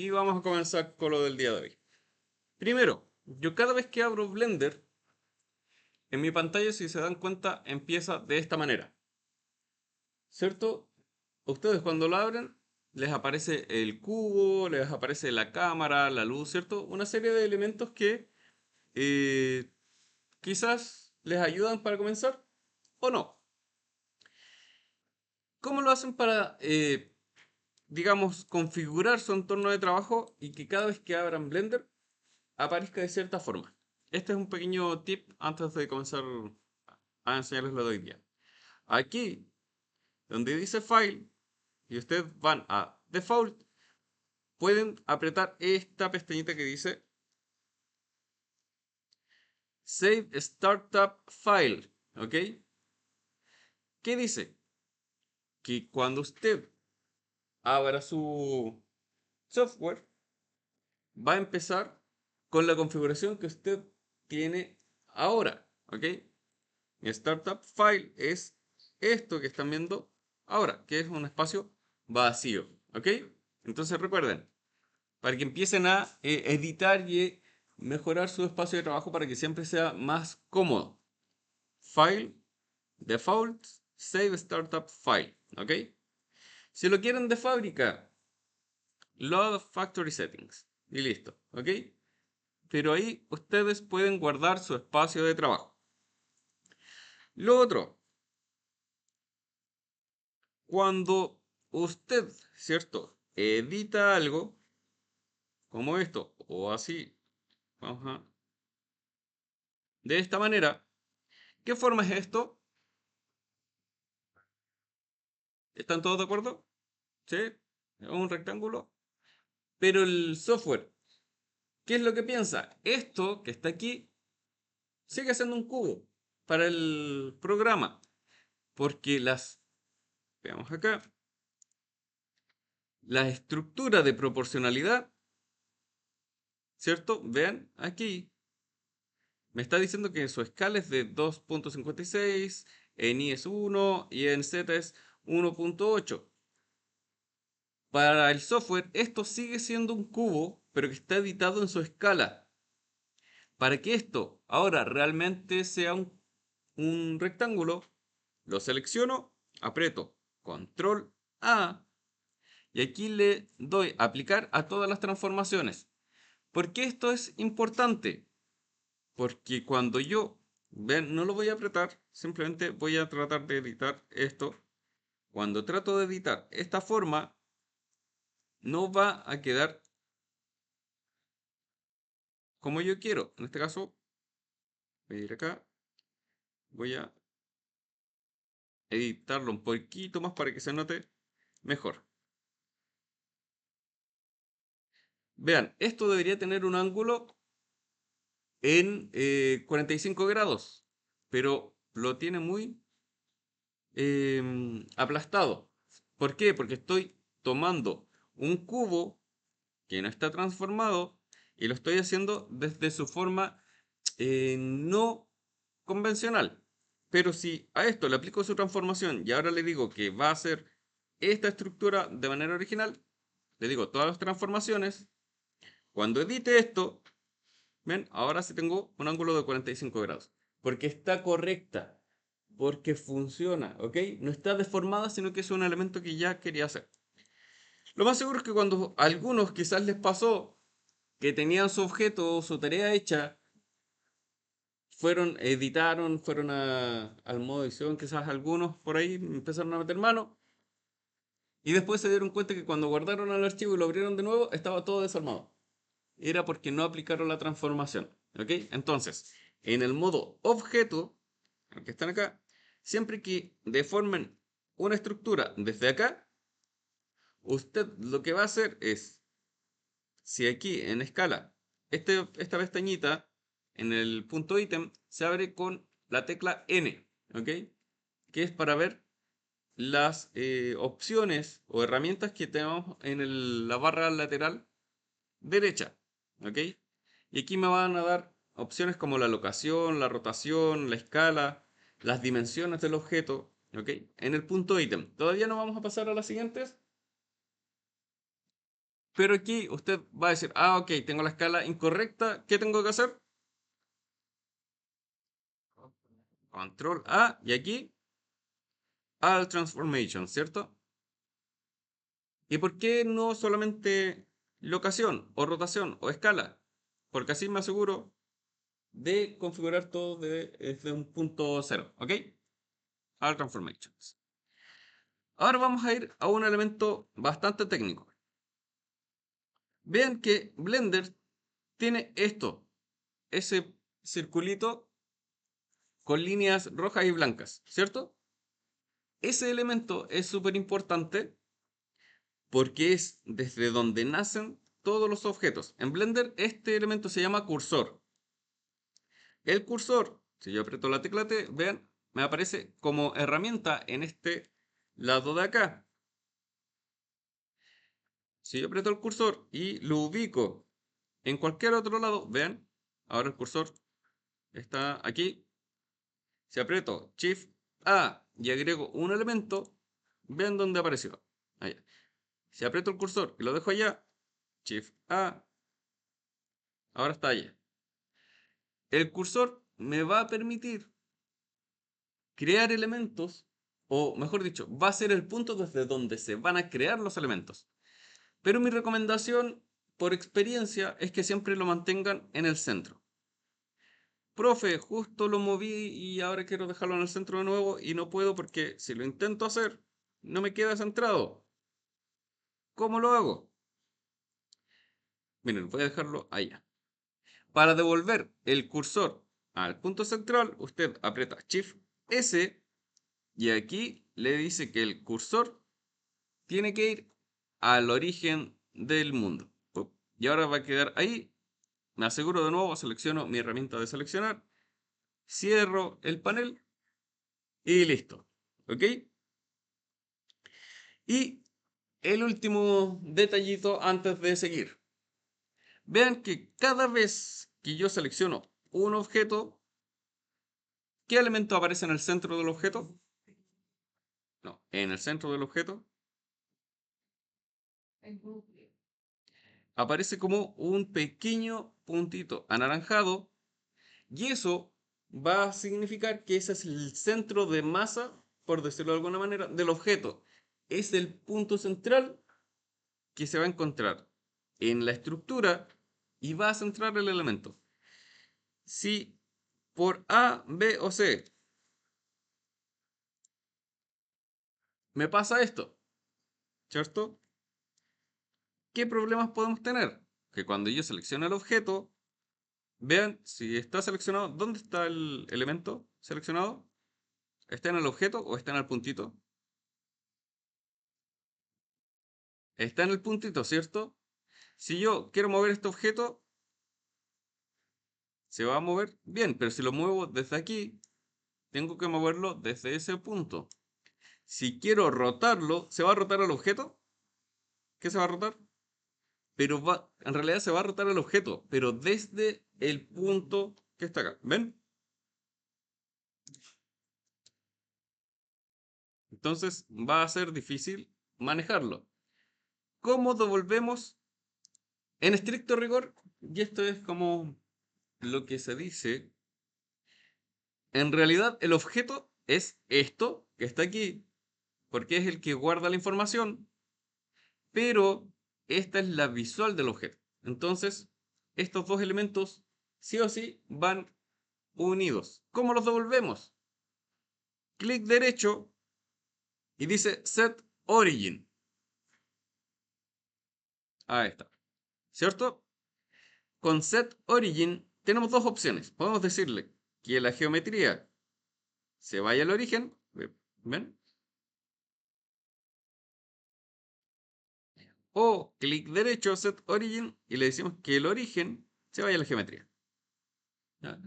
y vamos a comenzar con lo del día de hoy. Primero, yo cada vez que abro Blender, en mi pantalla, si se dan cuenta, empieza de esta manera, ¿cierto? Ustedes cuando lo abren, les aparece el cubo, les aparece la cámara, la luz, ¿cierto? Una serie de elementos que eh, quizás les ayudan para comenzar o no. ¿Cómo lo hacen para, digamos, configurar su entorno de trabajo y que cada vez que abran Blender aparezca de cierta forma? Este es un pequeño tip antes de comenzar a enseñarles lo de hoy día. Aquí, donde dice File, y ustedes van a Default, pueden apretar esta pestañita que dice Save Startup File. ¿Ok? ¿Qué dice? Que cuando usted abra su software, va a empezar con la configuración que usted tiene ahora. ¿Ok? Mi Startup File es esto que están viendo ahora, que es un espacio vacío. ¿Ok? Entonces recuerden, para que empiecen a editar y mejorar su espacio de trabajo para que siempre sea más cómodo. File, Default, Save Startup File. ¿Ok? Si lo quieren de fábrica, Load Factory Settings. Y listo. ¿Ok? Pero ahí ustedes pueden guardar su espacio de trabajo. Lo otro, cuando usted, ¿cierto? Edita algo, como esto, o así, vamos a... De esta manera, ¿qué forma es esto? ¿Están todos de acuerdo? ¿Sí? Es un rectángulo. Pero el software, ¿qué es lo que piensa? Esto que está aquí sigue siendo un cubo para el programa. Porque veamos acá, la estructura de proporcionalidad, ¿cierto? Vean aquí, me está diciendo que en su escala es de 2.56, en Y es 1 y en Z es 1.8. Para el software, esto sigue siendo un cubo, pero que está editado en su escala. Para que esto ahora realmente sea un rectángulo, lo selecciono, aprieto Control A y aquí le doy aplicar a todas las transformaciones. ¿Por qué esto es importante? Porque cuando yo, ven, no lo voy a apretar, simplemente voy a tratar de editar esto. Cuando trato de editar esta forma, no va a quedar como yo quiero. En este caso, voy a ir acá, voy a editarlo un poquito más para que se note mejor. Vean, esto debería tener un ángulo en 45 grados, pero lo tiene muy aplastado. ¿Por qué? Porque estoy tomando un cubo que no está transformado y lo estoy haciendo desde su forma no convencional. Pero si a esto le aplico su transformación y ahora le digo que va a hacer esta estructura de manera original, le digo todas las transformaciones, cuando edite esto, ven, ahora sí tengo un ángulo de 45 grados. Porque está correcta, porque funciona, ¿ok? No está deformada, sino que es un elemento que ya quería hacer. Lo más seguro es que cuando a algunos quizás les pasó que tenían su objeto o su tarea hecha, editaron, fueron al modo edición, quizás algunos por ahí empezaron a meter mano, y después se dieron cuenta que cuando guardaron el archivo y lo abrieron de nuevo, estaba todo desarmado. Era porque no aplicaron la transformación. ¿Ok? Entonces, en el modo objeto, el que están acá, siempre que deformen una estructura desde acá, usted lo que va a hacer es, si aquí en escala, esta pestañita en el punto ítem se abre con la tecla N, ¿ok? Que es para ver las opciones o herramientas que tenemos en la barra lateral derecha, ¿ok? Y aquí me van a dar opciones como la locación, la rotación, la escala, las dimensiones del objeto, ¿ok? En el punto ítem. Todavía no vamos a pasar a las siguientes, Pero aquí usted va a decir, ah, ok, tengo la escala incorrecta, ¿qué tengo que hacer? Control A y aquí Alt Transformation, ¿cierto? ¿Y por qué no solamente locación o rotación o escala? Porque así me aseguro de configurar todo desde un punto cero, ¿ok? Alt Transformations. Ahora vamos a ir a un elemento bastante técnico. Vean que Blender tiene esto, ese circulito con líneas rojas y blancas, ¿cierto? Ese elemento es súper importante porque es desde donde nacen todos los objetos. En Blender este elemento se llama cursor. El cursor, si yo aprieto la tecla T, vean, me aparece como herramienta en este lado de acá. Si yo aprieto el cursor y lo ubico en cualquier otro lado, vean, ahora el cursor está aquí. Si aprieto Shift A y agrego un elemento, vean dónde apareció. Allá. Si aprieto el cursor y lo dejo allá, Shift A, ahora está allá. El cursor me va a permitir crear elementos, o mejor dicho, va a ser el punto desde donde se van a crear los elementos. Pero mi recomendación, por experiencia, es que siempre lo mantengan en el centro. Profe, justo lo moví y ahora quiero dejarlo en el centro de nuevo y no puedo porque si lo intento hacer, no me queda centrado. ¿Cómo lo hago? Miren, voy a dejarlo allá. Para devolver el cursor al punto central, usted aprieta Shift S y aquí le dice que el cursor tiene que ir al origen del mundo. Y ahora va a quedar ahí. Me aseguro de nuevo, selecciono mi herramienta de seleccionar, cierro el panel y listo. ¿Ok? Y el último detallito antes de seguir. Vean que cada vez que yo selecciono un objeto, ¿qué elemento aparece en el centro del objeto? No, en el centro del objeto aparece como un pequeño puntito anaranjado y eso va a significar que ese es el centro de masa, por decirlo de alguna manera, del objeto. Es el punto central que se va a encontrar en la estructura y va a centrar el elemento. Si por A, B o C me pasa esto, ¿cierto? ¿Qué problemas podemos tener? Que cuando yo seleccione el objeto, vean si está seleccionado, ¿dónde está el elemento seleccionado? ¿Está en el objeto o está en el puntito? Está en el puntito, ¿cierto? Si yo quiero mover este objeto, se va a mover bien, pero si lo muevo desde aquí, tengo que moverlo desde ese punto. Si quiero rotarlo, ¿se va a rotar el objeto? ¿Qué se va a rotar? Pero en realidad se va a rotar el objeto, pero desde el punto que está acá. ¿Ven? Entonces va a ser difícil manejarlo. ¿Cómo devolvemos en estricto rigor? Y esto es como lo que se dice. En realidad el objeto es esto que está aquí, porque es el que guarda la información, pero esta es la visual del objeto. Entonces, estos dos elementos sí o sí van unidos. ¿Cómo los devolvemos? Clic derecho y dice Set Origin. Ahí está. ¿Cierto? Con Set Origin tenemos dos opciones. Podemos decirle que la geometría se vaya al origen. ¿Ven? O clic derecho, Set Origin, y le decimos que el origen se vaya a la geometría. ¿Ya?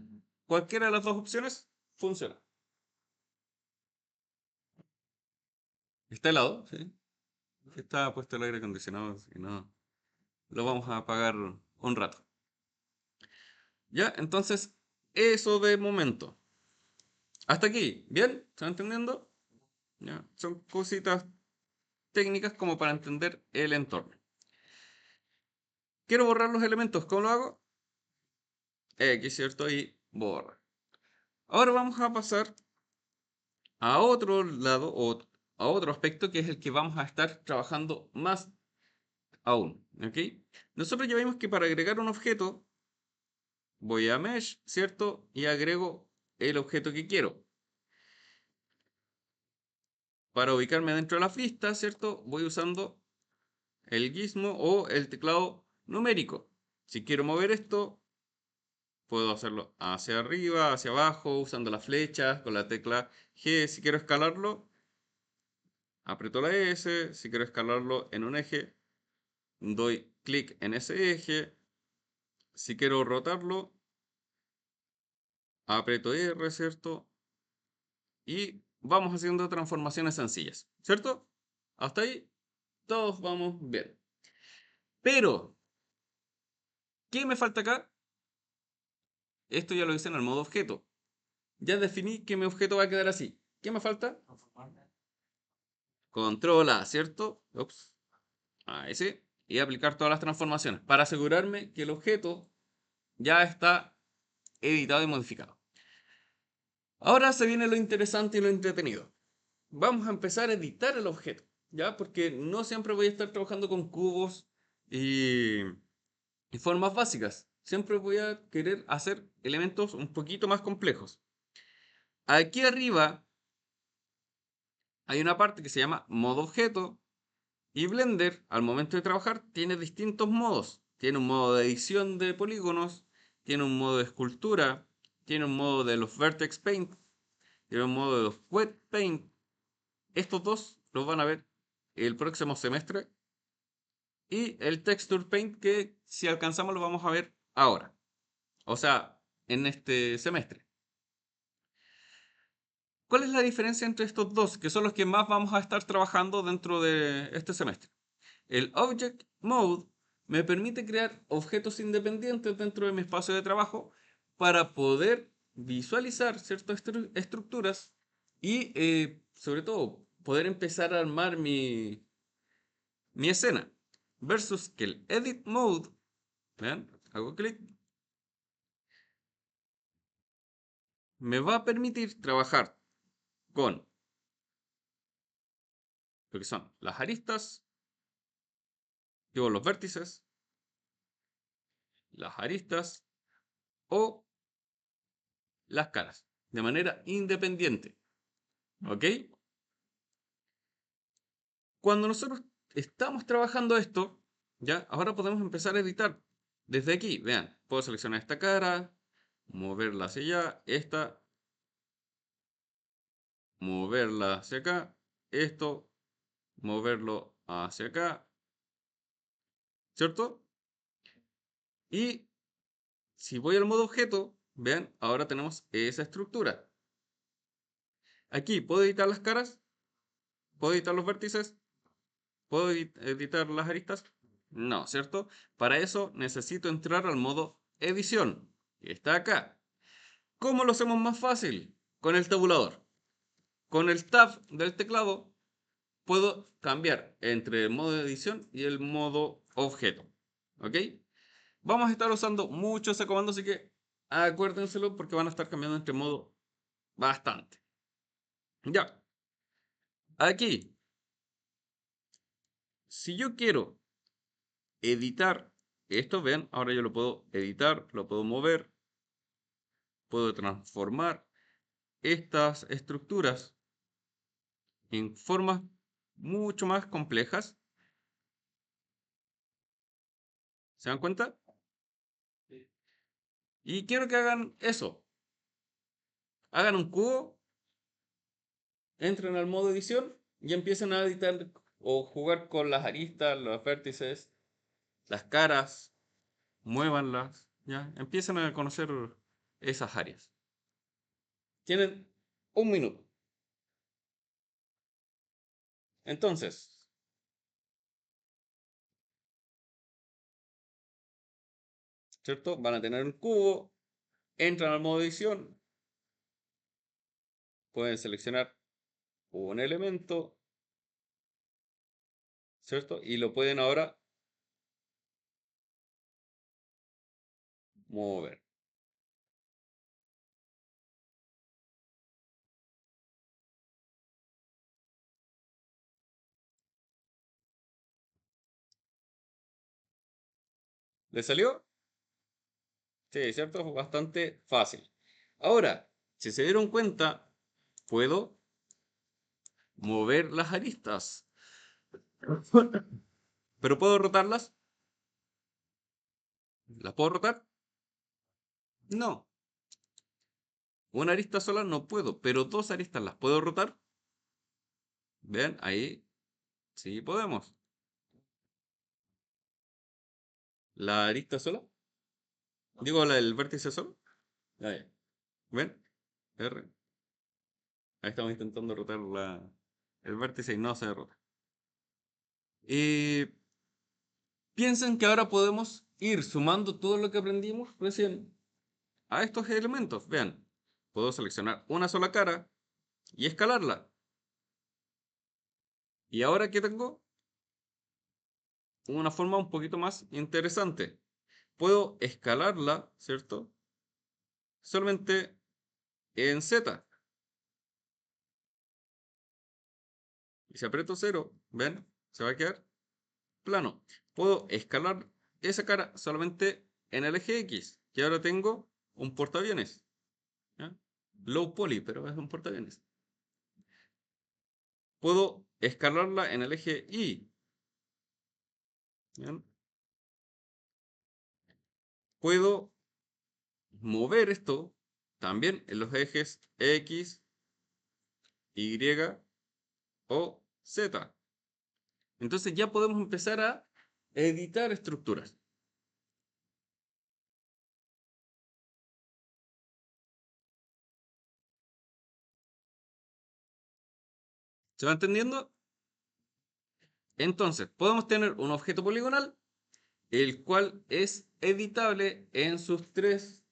Cualquiera de las dos opciones funciona. Está helado, ¿sí? Está puesto el aire acondicionado, si no, lo vamos a apagar un rato. Ya, entonces, eso de momento. Hasta aquí, ¿bien? ¿Están entendiendo? Ya, son cositas técnicas como para entender el entorno. Quiero borrar los elementos, ¿cómo lo hago? X, ¿cierto? Y borra. Ahora vamos a pasar a otro lado o a otro aspecto que es el que vamos a estar trabajando más aún, ¿ok? Nosotros ya vimos que para agregar un objeto voy a Mesh, ¿cierto? Y agrego el objeto que quiero. Para ubicarme dentro de la lista, ¿cierto? Voy usando el gizmo o el teclado numérico. Si quiero mover esto, puedo hacerlo hacia arriba, hacia abajo, usando las flechas con la tecla G. Si quiero escalarlo, aprieto la S. Si quiero escalarlo en un eje, doy clic en ese eje. Si quiero rotarlo, aprieto R, ¿cierto? Y vamos haciendo transformaciones sencillas, ¿cierto? Hasta ahí todos vamos bien. Pero, ¿qué me falta acá? Esto ya lo hice en el modo objeto. Ya definí que mi objeto va a quedar así. ¿Qué me falta? Control A, ¿cierto? Ups. Ahí sí. Y aplicar todas las transformaciones para asegurarme que el objeto ya está editado y modificado. Ahora se viene lo interesante y lo entretenido. Vamos a empezar a editar el objeto, ¿ya? Porque no siempre voy a estar trabajando con cubos y formas básicas. Siempre voy a querer hacer elementos un poquito más complejos. Aquí arriba hay una parte que se llama modo objeto y Blender al momento de trabajar tiene distintos modos. Tiene un modo de edición de polígonos, tiene un modo de escultura, tiene un modo de los vertex paint, tiene un modo de los wet paint. Estos dos los van a ver el próximo semestre y el texture paint que si alcanzamos lo vamos a ver ahora. O sea, en este semestre. ¿Cuál es la diferencia entre estos dos, que son los que más vamos a estar trabajando dentro de este semestre? El Object Mode me permite crear objetos independientes dentro de mi espacio de trabajo para poder visualizar ciertas estructuras y, sobre todo, poder empezar a armar mi escena. Versus que el Edit Mode, vean, hago clic, me va a permitir trabajar con lo que son las aristas, digo, los vértices, las aristas o las caras, de manera independiente. ¿Ok? Cuando nosotros estamos trabajando esto, ya, ahora podemos empezar a editar. Desde aquí, vean, puedo seleccionar esta cara, moverla hacia allá, esta, moverla hacia acá, esto, moverlo hacia acá, ¿cierto? Y si voy al modo objeto, vean, ahora tenemos esa estructura. Aquí puedo editar las caras, puedo editar los vértices, puedo editar las aristas. No, ¿cierto? Para eso necesito entrar al modo edición. Y está acá. ¿Cómo lo hacemos más fácil? Con el tabulador. Con el tab del teclado puedo cambiar entre el modo de edición y el modo objeto. ¿Ok? Vamos a estar usando mucho ese comando, así que acuérdenselo porque van a estar cambiando entre modo bastante. Ya. Aquí, si yo quiero editar esto, vean, ahora yo lo puedo editar, lo puedo mover, puedo transformar estas estructuras en formas mucho más complejas. ¿Se dan cuenta? Y quiero que hagan eso. Hagan un cubo, entren al modo edición y empiecen a editar o jugar con las aristas, los vértices, las caras, muévanlas, ¿ya? Empiecen a conocer esas áreas. Tienen un minuto. Entonces, ¿cierto? Van a tener un cubo, entran al modo edición, pueden seleccionar un elemento, ¿cierto? Y lo pueden ahora mover. ¿Le salió? Sí, ¿cierto? Bastante fácil. Ahora, si se dieron cuenta, puedo mover las aristas. ¿Pero puedo rotarlas? ¿Las puedo rotar? No. Una arista sola no puedo, pero dos aristas las puedo rotar. Vean, ahí sí podemos. La arista sola, digo el vértice solo. Ahí. ¿Ven? R. Ahí estamos intentando rotar el vértice y no se derrota. Y piensen que ahora podemos ir sumando todo lo que aprendimos recién a estos elementos. Vean, puedo seleccionar una sola cara y escalarla. Y ahora que tengo una forma un poquito más interesante. Puedo escalarla, ¿cierto? Solamente en Z. Y si aprieto 0, ¿ven? Se va a quedar plano. Puedo escalar esa cara solamente en el eje X. Y ahora tengo un portaaviones. ¿Ya? Low poly, pero es un portaaviones. Puedo escalarla en el eje Y. ¿Ya? Puedo mover esto también en los ejes X, Y o Z. Entonces ya podemos empezar a editar estructuras. ¿Se va entendiendo? Entonces, podemos tener un objeto poligonal, el cual es editable en sus tres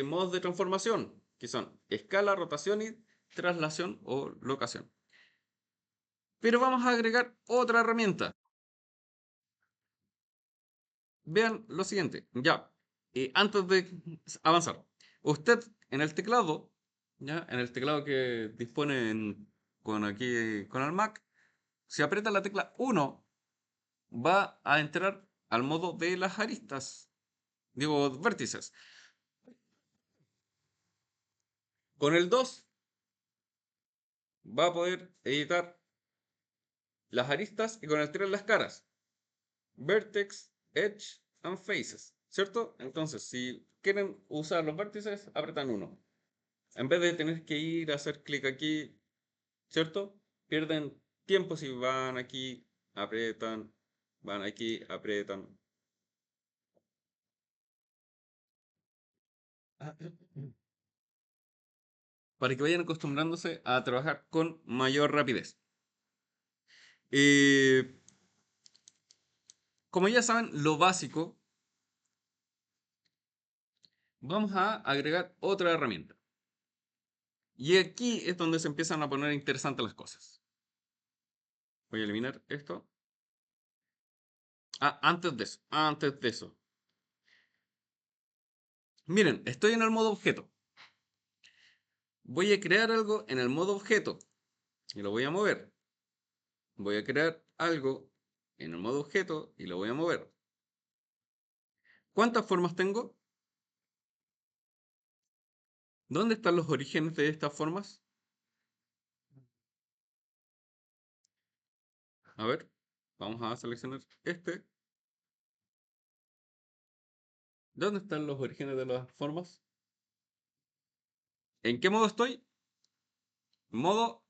modos de transformación, que son escala, rotación y traslación o locación. Pero vamos a agregar otra herramienta. Vean lo siguiente, ya, antes de avanzar, usted en el teclado, ya, en el teclado que dispone con aquí con el Mac, si aprieta la tecla 1, va a entrar al modo de las aristas, digo, vértices. Con el 2 va a poder editar las aristas y con el 3 las caras. Vertex, Edge and Faces, ¿cierto? Entonces, si quieren usar los vértices, apretan 1. En vez de tener que ir a hacer clic aquí, ¿cierto? Pierden tiempo si van aquí, aprietan, van aquí, aprietan. Para que vayan acostumbrándose a trabajar con mayor rapidez. Como ya saben, lo básico, vamos a agregar otra herramienta. Y aquí es donde se empiezan a poner interesantes las cosas. Voy a eliminar esto. Antes de eso. Miren, estoy en el modo objeto. Voy a crear algo en el modo objeto y lo voy a mover. Voy a crear algo en el modo objeto y lo voy a mover. ¿Cuántas formas tengo? ¿Dónde están los orígenes de estas formas? A ver, vamos a seleccionar este. ¿Dónde están los orígenes de las formas? ¿En qué modo estoy? Modo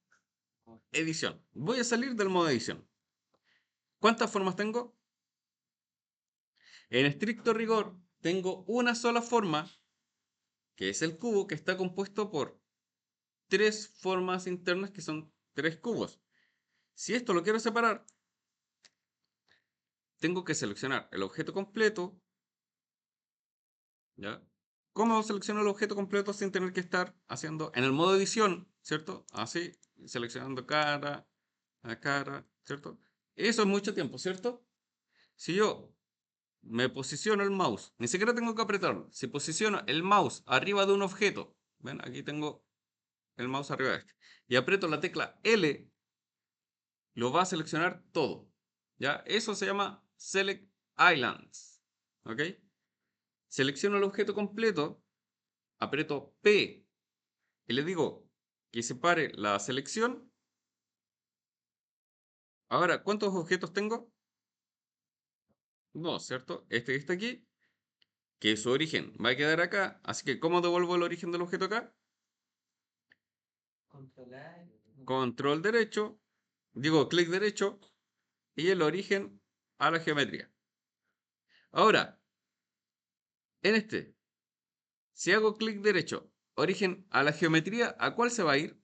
edición. Voy a salir del modo edición. ¿Cuántas formas tengo? En estricto rigor, tengo una sola forma, que es el cubo, que está compuesto por tres formas internas que son tres cubos. Si esto lo quiero separar, tengo que seleccionar el objeto completo. ¿Ya? ¿Cómo selecciono el objeto completo sin tener que estar haciendo en el modo edición, ¿cierto? Así, seleccionando cara a cara, ¿cierto? Eso es mucho tiempo, ¿cierto? Si yo me posiciono el mouse, ni siquiera tengo que apretarlo. Si posiciono el mouse arriba de un objeto, ven, aquí tengo el mouse arriba de este, y aprieto la tecla L, lo va a seleccionar todo. ¿Ya? Eso se llama Select Islands. ¿Ok? Selecciono el objeto completo, aprieto P y le digo que separe la selección. Ahora, ¿cuántos objetos tengo? No, ¿cierto? Este que está aquí, que es su origen, va a quedar acá. Así que, ¿cómo devuelvo el origen del objeto acá? Control derecho, digo clic derecho, y el origen a la geometría. Ahora, en este, si hago clic derecho, origen a la geometría, ¿a cuál se va a ir?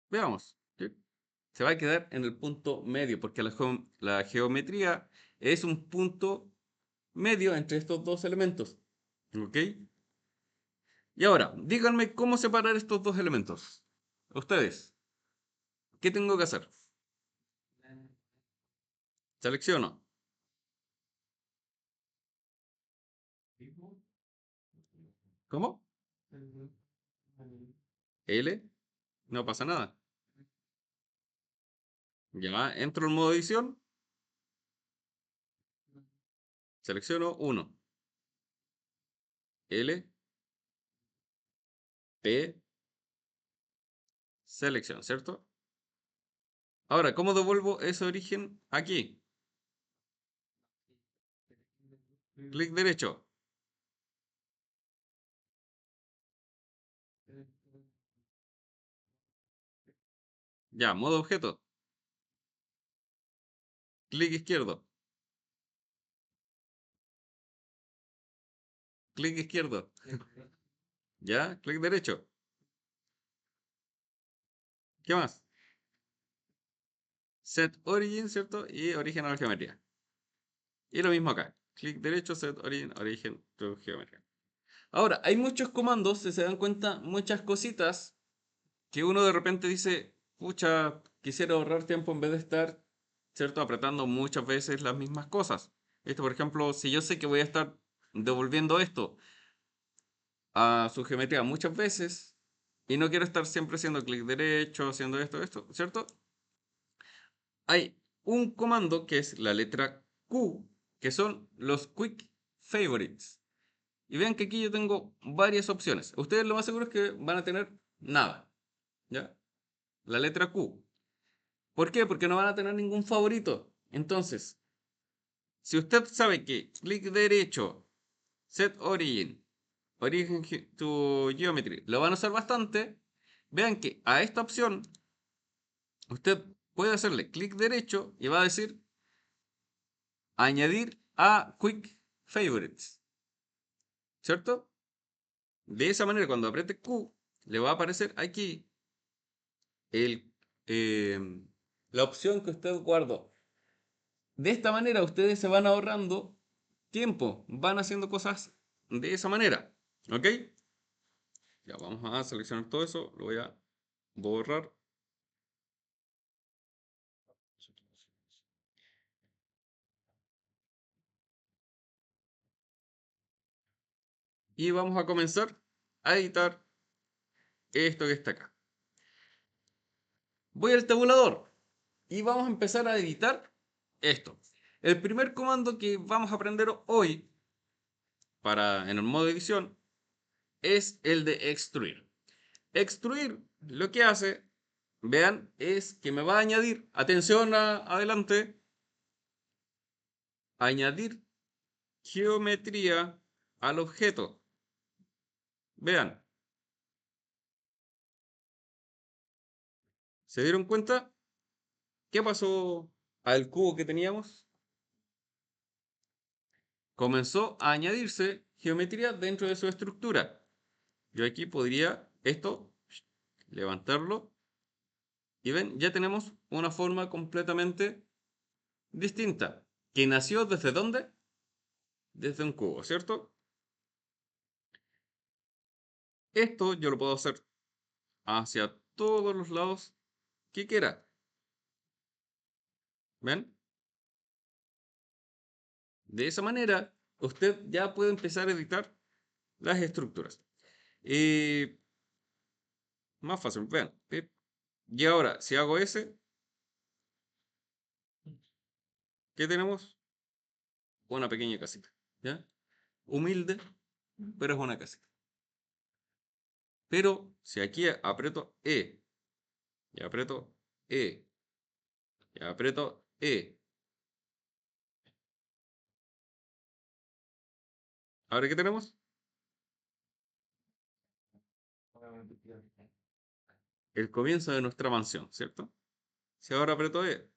Veamos. ¿Sí? Se va a quedar en el punto medio, porque la geometría es un punto medio entre estos dos elementos. ¿Ok? Y ahora, díganme cómo separar estos dos elementos. Ustedes, ¿qué tengo que hacer? Selecciono ¿cómo? L, no pasa nada. Ya entro en modo edición, selecciono uno. L, P, selección, ¿cierto? Ahora, ¿cómo devuelvo ese origen aquí? Clic derecho. Ya, modo objeto. Clic izquierdo. Clic izquierdo. Ya, clic derecho. ¿Qué más? Set origin, ¿cierto? Y origen a la geometría. Y lo mismo acá. Clic derecho, set origin, origen to geometría. Ahora, hay muchos comandos, si se dan cuenta, muchas cositas que uno de repente dice, pucha, quisiera ahorrar tiempo en vez de estar, ¿cierto? Apretando muchas veces las mismas cosas. Esto, por ejemplo, si yo sé que voy a estar devolviendo esto a su geometría muchas veces y no quiero estar siempre haciendo clic derecho, haciendo esto, ¿cierto? Hay un comando que es la letra Q, que son los Quick Favorites. Y vean que aquí yo tengo varias opciones. Ustedes lo más seguro es que van a tener nada, ¿ya? La letra Q. ¿Por qué? Porque no van a tener ningún favorito. Entonces, si usted sabe que clic derecho, set origin, origin to geometry, lo van a usar bastante, vean que a esta opción usted puede hacerle clic derecho y va a decir añadir a quick favorites, ¿cierto? De esa manera, cuando apriete Q, le va a aparecer aquí el, la opción que usted guardó. De esta manera ustedes se van ahorrando tiempo, van haciendo cosas de esa manera. ¿Ok? Ya vamos a seleccionar todo eso, lo voy a borrar. Y vamos a comenzar a editar esto que está acá. Voy al tabulador y vamos a empezar a editar esto. El primer comando que vamos a aprender hoy en el modo edición es el de extruir. Extruir lo que hace, vean, es que me va a añadir, atención adelante, añadir geometría al objeto. Vean, ¿se dieron cuenta? ¿Qué pasó al cubo que teníamos? Comenzó a añadirse geometría dentro de su estructura. Yo aquí podría esto, levantarlo, y ven, ya tenemos una forma completamente distinta, que nació ¿desde dónde? Desde un cubo, ¿cierto? Esto yo lo puedo hacer hacia todos los lados que quiera. ¿Ven? De esa manera, usted ya puede empezar a editar las estructuras. Y más fácil, vean. Pip. Y ahora, si hago ese, ¿qué tenemos? Una pequeña casita. ¿Ya? Humilde, pero es una casita. Pero si aquí aprieto E, y aprieto E, y aprieto E, ¿ahora qué tenemos? El comienzo de nuestra mansión, ¿cierto? Si ahora aprieto E,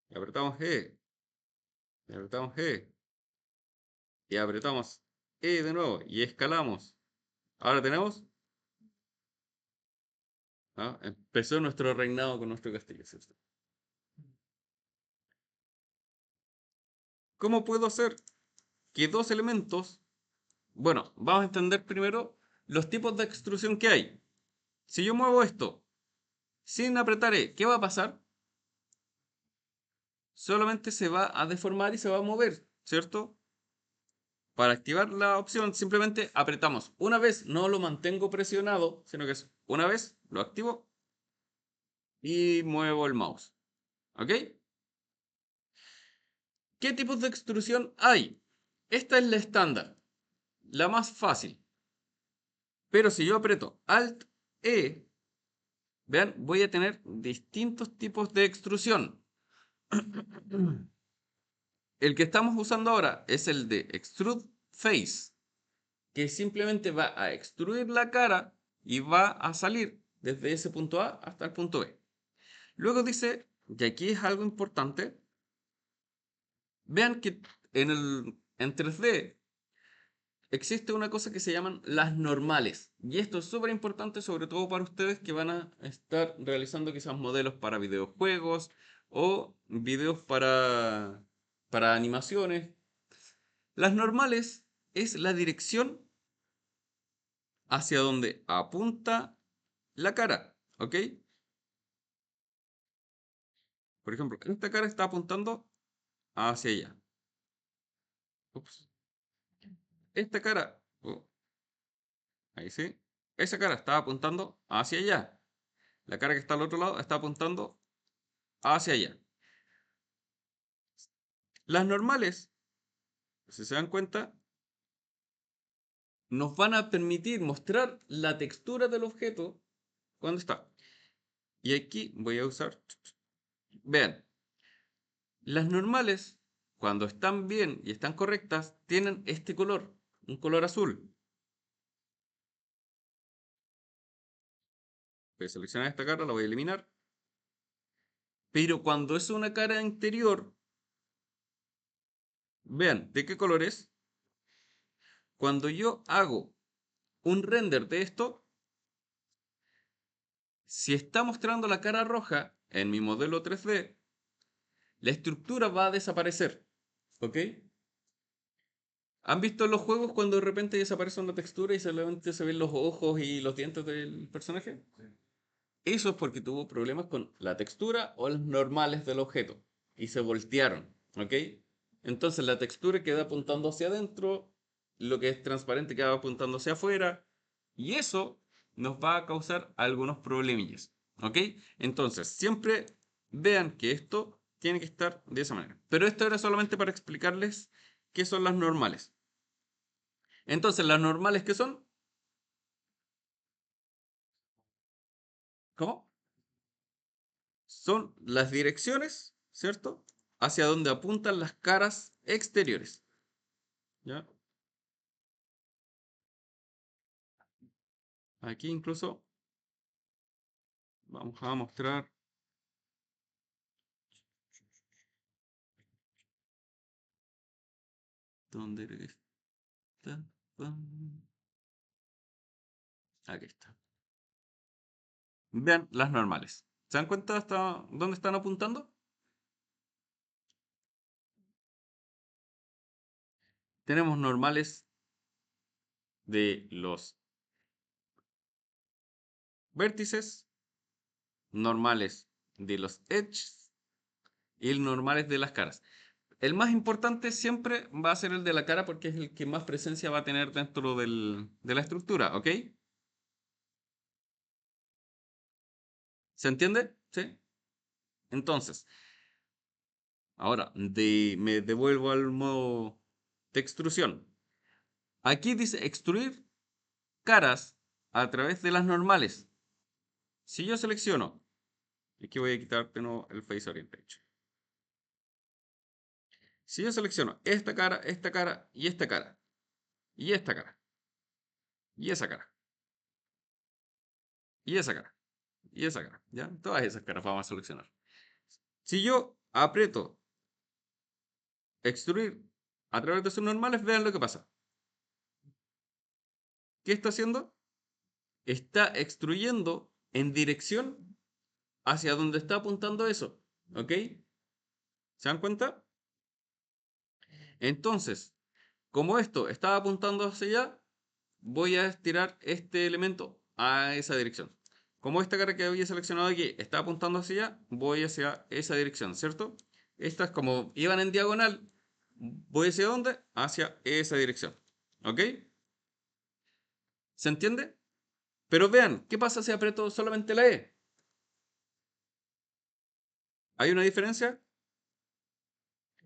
y apretamos E, y apretamos E, y apretamos E de nuevo, y escalamos. Ahora tenemos, ¿ah? Empezó nuestro reinado con nuestro castillo, ¿cierto? ¿Cómo puedo hacer que dos elementos, bueno, vamos a entender primero los tipos de extrusión que hay? Si yo muevo esto sin apretar E, ¿qué va a pasar? Solamente se va a deformar y se va a mover, ¿cierto? Para activar la opción simplemente apretamos. Una vez no lo mantengo presionado, sino que es una vez lo activo y muevo el mouse. ¿Ok? ¿Qué tipos de extrusión hay? Esta es la estándar, la más fácil. Pero si yo aprieto Alt E, vean, voy a tener distintos tipos de extrusión. El que estamos usando ahora es el de Extrude Face, que simplemente va a extruir la cara y va a salir desde ese punto A hasta el punto B. Luego dice, y aquí es algo importante, vean que en 3D existe una cosa que se llaman las normales. Y esto es súper importante, sobre todo para ustedes que van a estar realizando quizás modelos para videojuegos o videos para animaciones. Las normales es la dirección hacia donde apunta la cara, ¿ok? Por ejemplo, esta cara está apuntando hacia allá. Ups. Esta cara, oh, ahí sí. Esa cara está apuntando hacia allá. La cara que está al otro lado está apuntando hacia allá. Las normales, si se dan cuenta, nos van a permitir mostrar la textura del objeto cuando está. Y aquí voy a usar, vean, las normales, cuando están bien y están correctas, tienen este color, un color azul. Voy a seleccionar esta cara, la voy a eliminar. Pero cuando es una cara interior, vean, ¿de qué color es? Cuando yo hago un render de esto, si está mostrando la cara roja en mi modelo 3D, la estructura va a desaparecer. ¿Ok? ¿Han visto en los juegos cuando de repente desaparece una textura y solamente se ven los ojos y los dientes del personaje? Eso es porque tuvo problemas con la textura o los normales del objeto y se voltearon, ¿ok? Entonces la textura queda apuntando hacia adentro, lo que es transparente queda apuntando hacia afuera y eso nos va a causar algunos problemillas, ¿ok? Entonces siempre vean que esto tiene que estar de esa manera. Pero esto era solamente para explicarles qué son las normales. Entonces las normales, ¿qué son? ¿Cómo? Son las direcciones, ¿cierto? Hacia donde apuntan las caras exteriores. ¿Ya? Aquí incluso vamos a mostrar dónde está. Aquí está. Vean las normales. ¿Se dan cuenta hasta dónde están apuntando? Tenemos normales de los vértices, normales de los edges y el normal es de las caras. El más importante siempre va a ser el de la cara porque es el que más presencia va a tener dentro de la estructura, ¿ok? ¿Se entiende? ¿Sí? Entonces, ahora me devuelvo al modo de extrusión. Aquí dice extruir caras a través de las normales. Si yo selecciono, aquí voy a quitar de nuevo el Face Orientation. Si yo selecciono esta cara y esta cara, y esta cara, y esa cara, y esa cara, y esa cara, ¿ya? Todas esas caras vamos a seleccionar. Si yo aprieto extruir a través de sus normales, vean lo que pasa. ¿Qué está haciendo? Está extruyendo en dirección hacia donde está apuntando eso. ¿Ok? ¿Se dan cuenta? Entonces, como esto está apuntando hacia allá, voy a estirar este elemento a esa dirección. Como esta cara que había seleccionado aquí está apuntando hacia allá, voy hacia esa dirección, ¿cierto? Estas como iban en diagonal, voy hacia dónde? Hacia esa dirección. ¿Ok? ¿Se entiende? Pero vean, ¿qué pasa si aprieto solamente la E? ¿Hay una diferencia?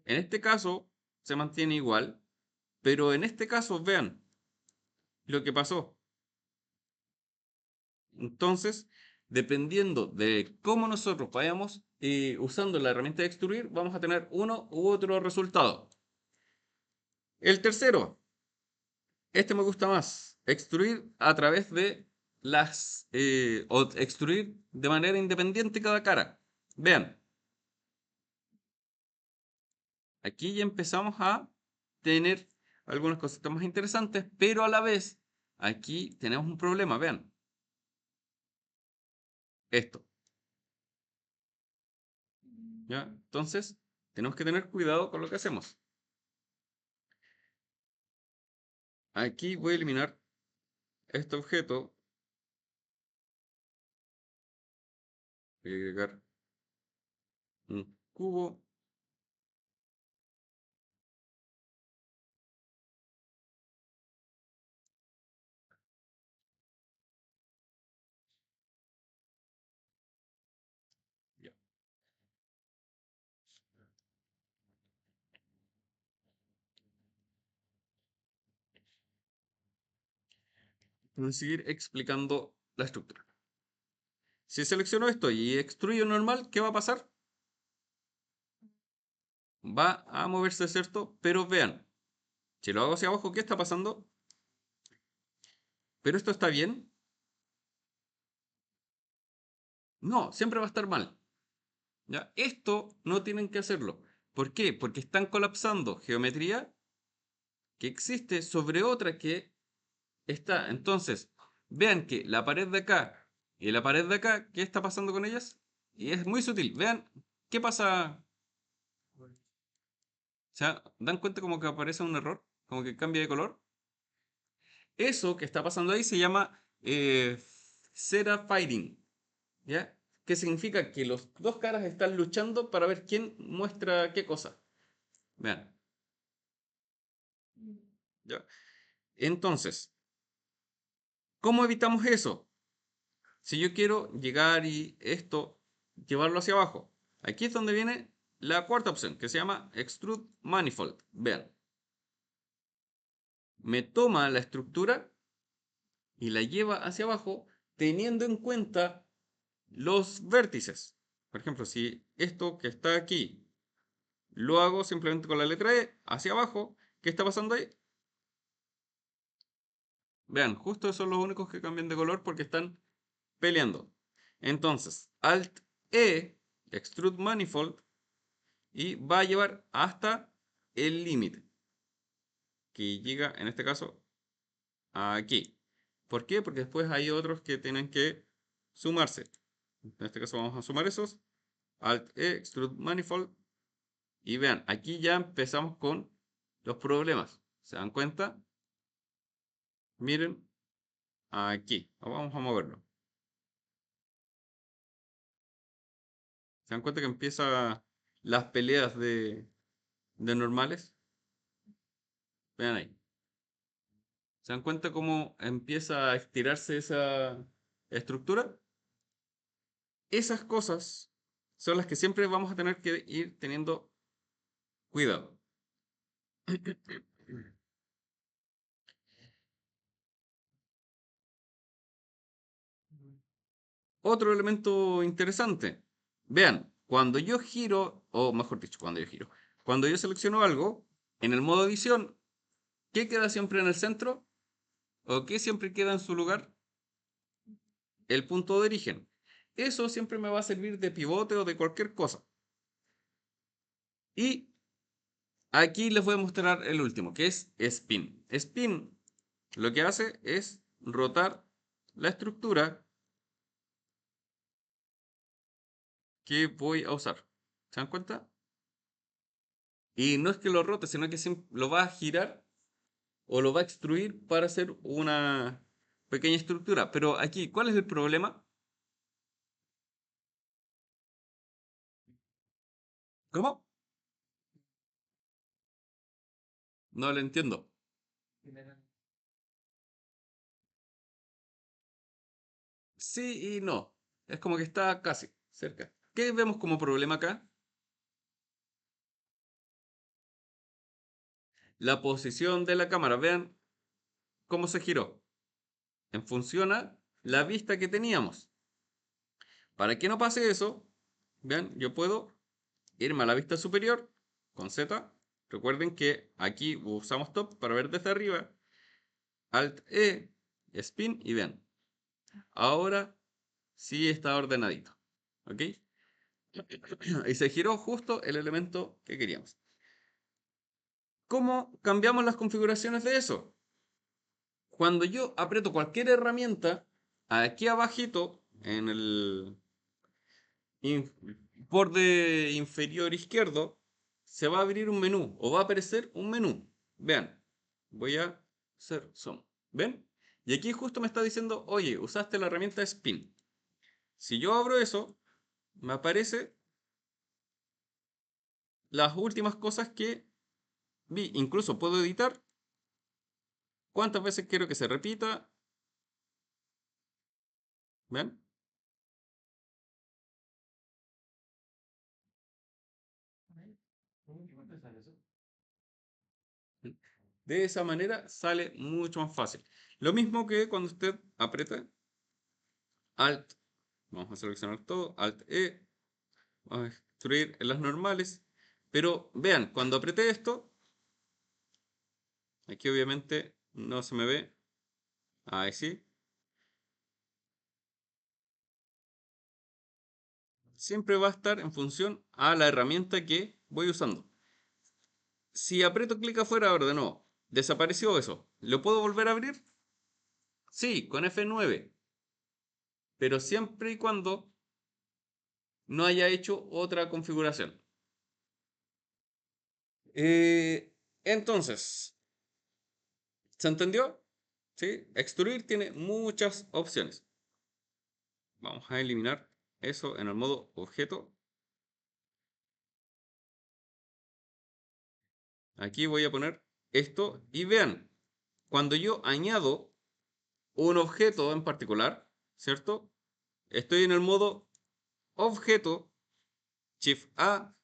En este caso se mantiene igual, pero en este caso vean lo que pasó. Entonces, dependiendo de cómo nosotros vayamos usando la herramienta de extruir, vamos a tener uno u otro resultado. El tercero, este me gusta más, extruir a través de o extruir de manera independiente cada cara. Vean, aquí ya empezamos a tener algunas cositas más interesantes, pero a la vez aquí tenemos un problema, vean, esto, ¿ya? Entonces, tenemos que tener cuidado con lo que hacemos. Aquí voy a eliminar este objeto, voy a agregar un cubo, ya. Voy a seguir explicando la estructura. Si selecciono esto y extruyo normal, ¿qué va a pasar? Va a moverse, ¿cierto? Pero vean, si lo hago hacia abajo, ¿qué está pasando? ¿Pero esto está bien? No, siempre va a estar mal. ¿Ya? Esto no tienen que hacerlo. ¿Por qué? Porque están colapsando geometría que existe sobre otra que está. Entonces, vean que la pared de acá y la pared de acá, ¿qué está pasando con ellas? Y es muy sutil. Vean qué pasa. ¿Se dan cuenta como que aparece un error? Como que cambia de color. Eso que está pasando ahí se llama Cera Fighting. ¿Ya? Que significa que los dos caras están luchando para ver quién muestra qué cosa. Vean. ¿Ya? Entonces, ¿cómo evitamos eso? Si yo quiero llegar y esto, llevarlo hacia abajo. Aquí es donde viene la cuarta opción, que se llama Extrude Manifold. Vean, me toma la estructura y la lleva hacia abajo teniendo en cuenta los vértices. Por ejemplo, si esto que está aquí lo hago simplemente con la letra E hacia abajo, ¿qué está pasando ahí? Vean, justo esos son los únicos que cambian de color porque están peleando. Entonces, Alt E, Extrude Manifold, y va a llevar hasta el límite, que llega en este caso aquí. ¿Por qué? Porque después hay otros que tienen que sumarse. En este caso vamos a sumar esos. Alt E, Extrude Manifold. Y vean, aquí ya empezamos con los problemas. ¿Se dan cuenta? Miren, aquí. Vamos a moverlo. ¿Se dan cuenta que empieza las peleas de normales. Vean ahí. ¿Se dan cuenta cómo empieza a estirarse esa estructura? Esas cosas son las que siempre vamos a tener que ir teniendo cuidado. Otro elemento interesante. Vean, cuando yo giro, o mejor dicho, cuando yo selecciono algo, en el modo edición, ¿qué queda siempre en el centro? ¿O qué siempre queda en su lugar? El punto de origen. Eso siempre me va a servir de pivote o de cualquier cosa. Y aquí les voy a mostrar el último, que es spin. Spin lo que hace es rotar la estructura que voy a usar. ¿Se dan cuenta? Y no es que lo rote, sino que lo va a girar o lo va a extruir para hacer una pequeña estructura. Pero aquí, ¿cuál es el problema? ¿Cómo? No lo entiendo. Sí y no. Es como que está casi cerca. ¿Qué vemos como problema acá? La posición de la cámara. Vean cómo se giró. En función a la vista que teníamos. Para que no pase eso, vean, yo puedo irme a la vista superior con Z. Recuerden que aquí usamos top para ver desde arriba. Alt E, spin y vean. Ahora sí está ordenadito. ¿Ok? Y se giró justo el elemento que queríamos. ¿Cómo cambiamos las configuraciones de eso? Cuando yo aprieto cualquier herramienta, aquí abajito, en el borde inferior izquierdo, se va a abrir un menú o va a aparecer un menú. Vean, voy a hacer zoom. ¿Ven? Y aquí justo me está diciendo, oye, usaste la herramienta Spin. Si yo abro eso, me aparece las últimas cosas que vi. Incluso puedo editar cuántas veces quiero que se repita. ¿Ven? De esa manera sale mucho más fácil. Lo mismo que cuando usted aprieta Alt, vamos a seleccionar todo, Alt E, vamos a extruir en las normales. Pero vean, cuando apreté esto, aquí obviamente no se me ve. Ahí sí. Siempre va a estar en función a la herramienta que voy usando. Si aprieto clic afuera ahora de nuevo, desapareció eso. ¿Lo puedo volver a abrir? Sí, con F9. Pero siempre y cuando no haya hecho otra configuración. Entonces, ¿se entendió? ¿Sí? Extruir tiene muchas opciones. Vamos a eliminar eso en el modo objeto. Aquí voy a poner esto y vean, cuando yo añado un objeto en particular, ¿cierto? Estoy en el modo objeto, Shift A,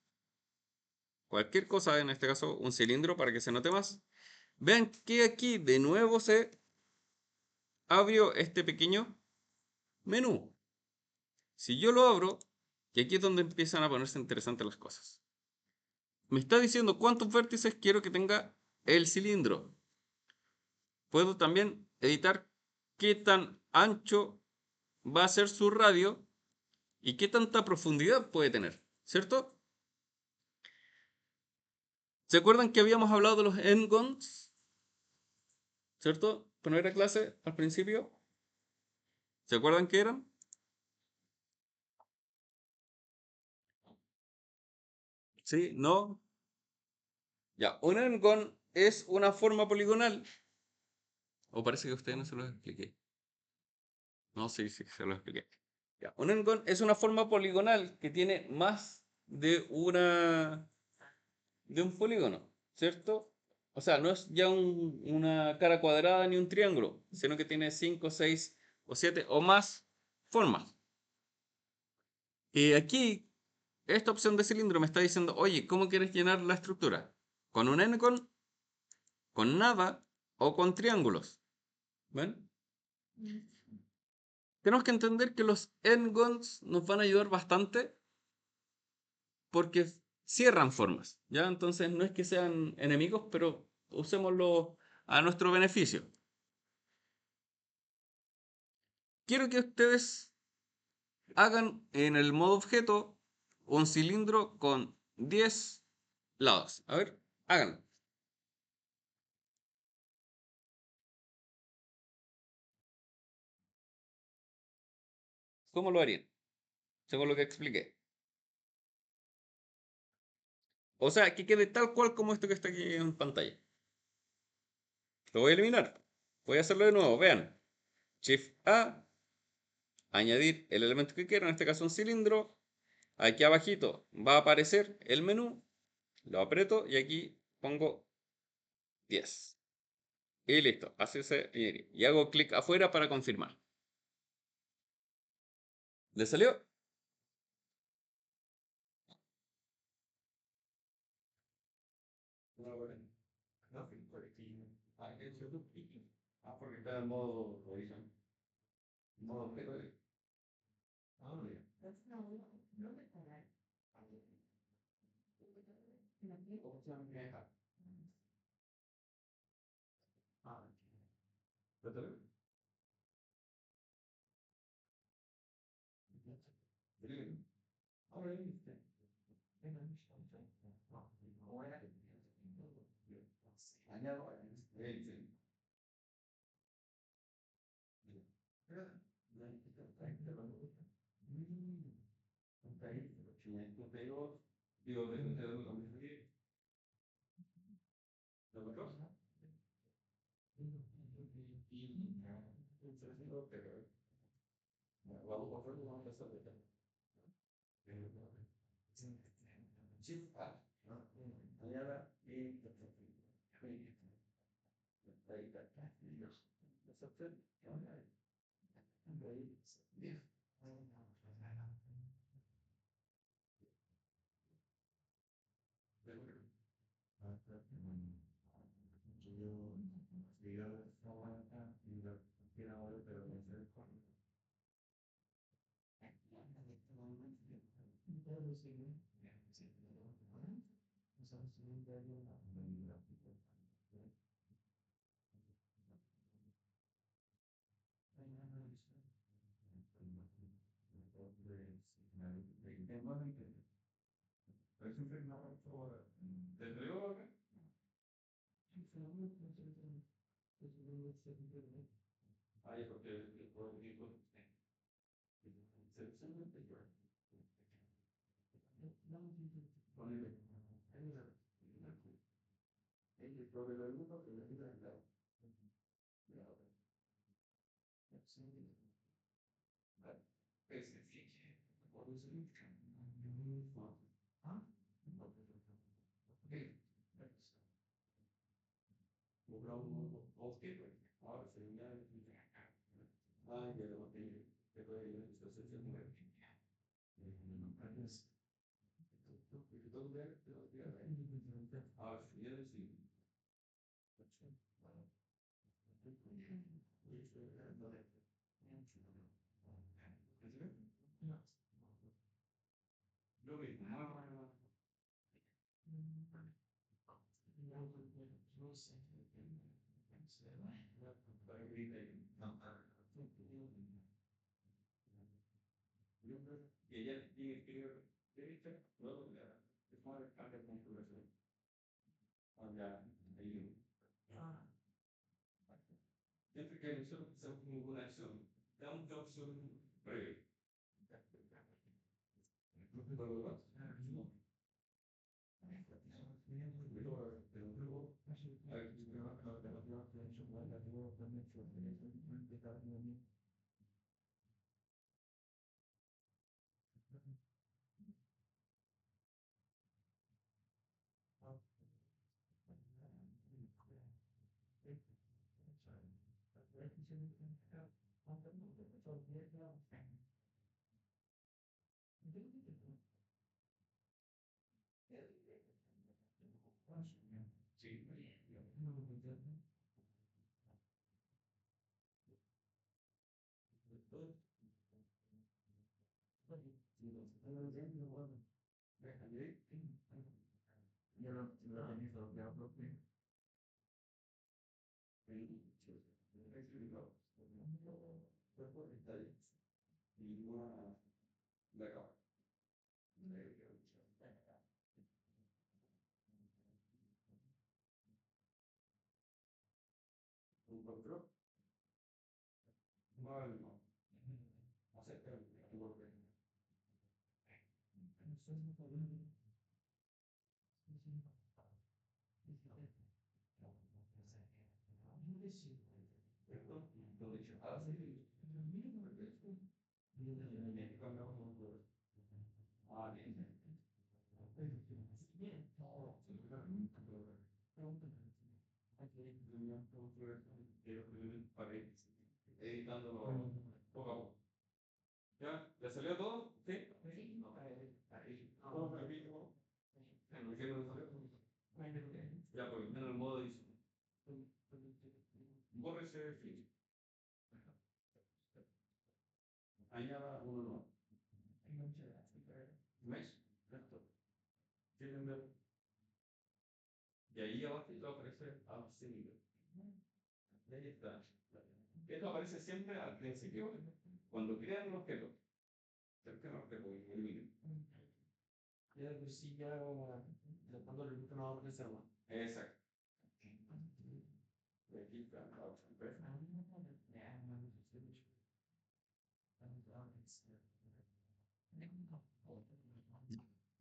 cualquier cosa, en este caso un cilindro para que se note más. Vean que aquí de nuevo se abrió este pequeño menú. Si yo lo abro, y aquí es donde empiezan a ponerse interesantes las cosas. Me está diciendo cuántos vértices quiero que tenga el cilindro. Puedo también editar qué tan ancho va a ser su radio y qué tanta profundidad puede tener, ¿cierto? ¿Se acuerdan que habíamos hablado de los endgons? ¿Cierto? Primera clase al principio. ¿Se acuerdan qué eran? ¿Sí? ¿No? Ya, un endgon es una forma poligonal. O parece que a ustedes no se los expliqué. No, sí, sí, se los expliqué. Ya, un endgon es una forma poligonal que tiene más de de un polígono, ¿cierto? O sea, no es ya una cara cuadrada ni un triángulo, sino que tiene 5, 6 o 7 o más formas. Y aquí, esta opción de cilindro me está diciendo, oye, ¿cómo quieres llenar la estructura? ¿Con un n-gon, con nada o con triángulos? ¿Ven? Tenemos que entender que los n-gons nos van a ayudar bastante porque cierran formas, ¿ya? Entonces no es que sean enemigos, pero usémoslo a nuestro beneficio. Quiero que ustedes hagan en el modo objeto un cilindro con 10 lados. A ver, háganlo. ¿Cómo lo harían? Según lo que expliqué. O sea, que quede tal cual como esto que está aquí en pantalla. Lo voy a eliminar. Voy a hacerlo de nuevo. Vean. Shift A, añadir el elemento que quiero, en este caso un cilindro. Aquí abajito va a aparecer el menú. Lo aprieto y aquí pongo 10. Y listo. Así se añadiría. Y hago clic afuera para confirmar. ¿Le salió? No, bueno. No, por aquí. Porque está en modo origen. Modo objeto. Ah, bien. Opción vieja. Ah, ¿lo tenés? Sí. Ahora viste. Añado. Sí. Digo, Editándolo poco a poco. ¿Ya? ¿Le salió todo? ¿Sí? Todo perfecto. ¿Por qué no le salió? Ya, porque en el modo edición. Borre ese filtro. Añada uno nuevo. ¿Ves? Esto. ¿Quieren ver? Y ahí abajo aparece Avcenido. Y ahí está. Esto aparece siempre al principio, cuando crean un objeto. Cercan un objeto y eliminen. Ya de sí ya tratando el objeto no aparece más. Exacto. Y aquí está la opción B.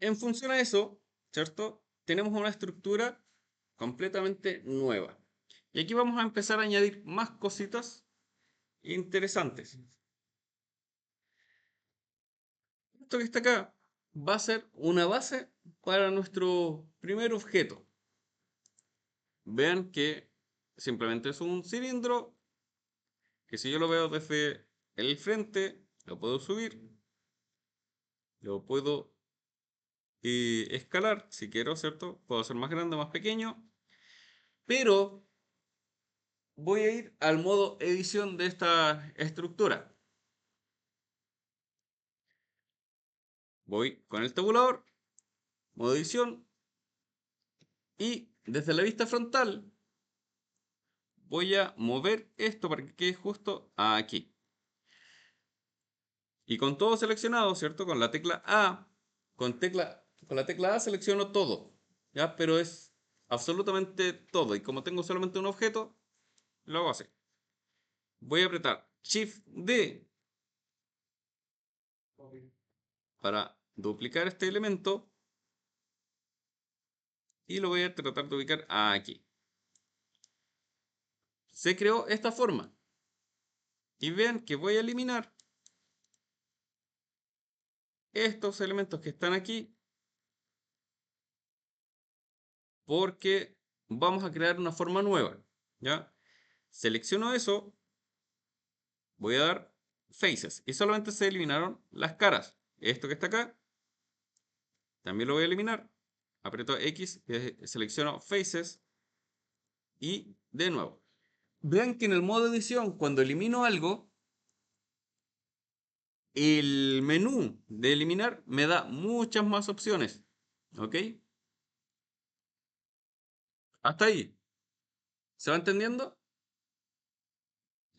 En función a eso, ¿cierto? Tenemos una estructura completamente nueva. Y aquí vamos a empezar a añadir más cositas interesantes. Esto que está acá va a ser una base para nuestro primer objeto. Vean que simplemente es un cilindro que si yo lo veo desde el frente, lo puedo subir, lo puedo escalar si quiero, ¿cierto? Puedo hacer más grande, más pequeño, pero voy a ir al modo edición de esta estructura. Voy con el tabulador, modo edición, y desde la vista frontal voy a mover esto para que quede justo aquí. Y con todo seleccionado, ¿cierto? Con la tecla A, con la tecla A selecciono todo, ¿ya? Pero es absolutamente todo. Y como tengo solamente un objeto, lo hago así. Voy a apretar Shift D para duplicar este elemento y lo voy a tratar de ubicar aquí. Se creó esta forma. Y vean que voy a eliminar estos elementos que están aquí porque vamos a crear una forma nueva, ¿ya? Selecciono eso, voy a dar Faces y solamente se eliminaron las caras. Esto que está acá, también lo voy a eliminar. Aprieto X, selecciono Faces y de nuevo. Vean que en el modo edición, cuando elimino algo, el menú de eliminar me da muchas más opciones. ¿Ok? Hasta ahí. ¿Se va entendiendo?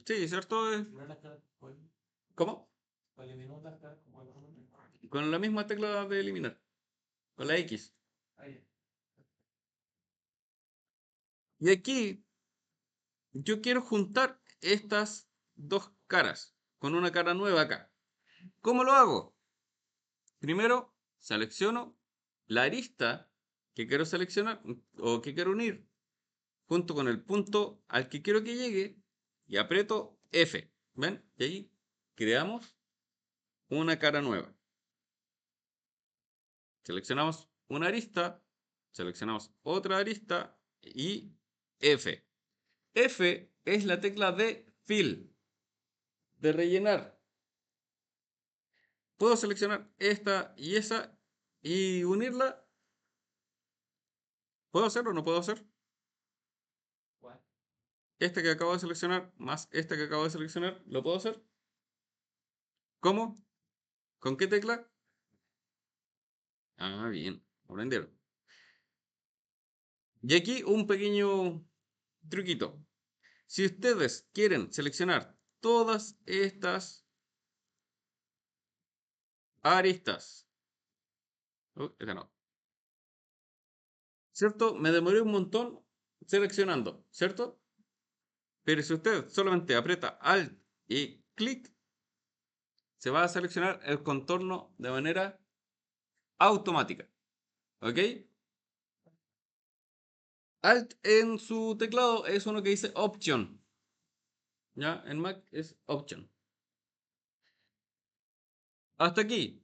Sí, ¿cierto? ¿Cómo? Con la misma tecla de eliminar. Con la X. Y aquí yo quiero juntar estas dos caras con una cara nueva acá. ¿Cómo lo hago? Primero selecciono la arista que quiero seleccionar o que quiero unir junto con el punto al que quiero que llegue y aprieto F. ¿Ven? Y ahí creamos una cara nueva. Seleccionamos una arista, seleccionamos otra arista y F. F es la tecla de Fill. de rellenar, puedo seleccionar esta y esa y unirla. ¿Puedo hacer o no puedo hacer? Este que acabo de seleccionar más este que acabo de seleccionar, ¿lo puedo hacer? ¿Cómo? ¿Con qué tecla? Ah, bien, aprendieron. Y aquí un pequeño truquito. Si ustedes quieren seleccionar todas estas aristas, esta no, ¿cierto? Me demoré un montón seleccionando, ¿cierto? Pero si usted solamente aprieta Alt y clic, se va a seleccionar el contorno de manera automática. ¿Ok? Alt en su teclado es uno que dice Option. ¿Ya? En Mac es Option. Hasta aquí.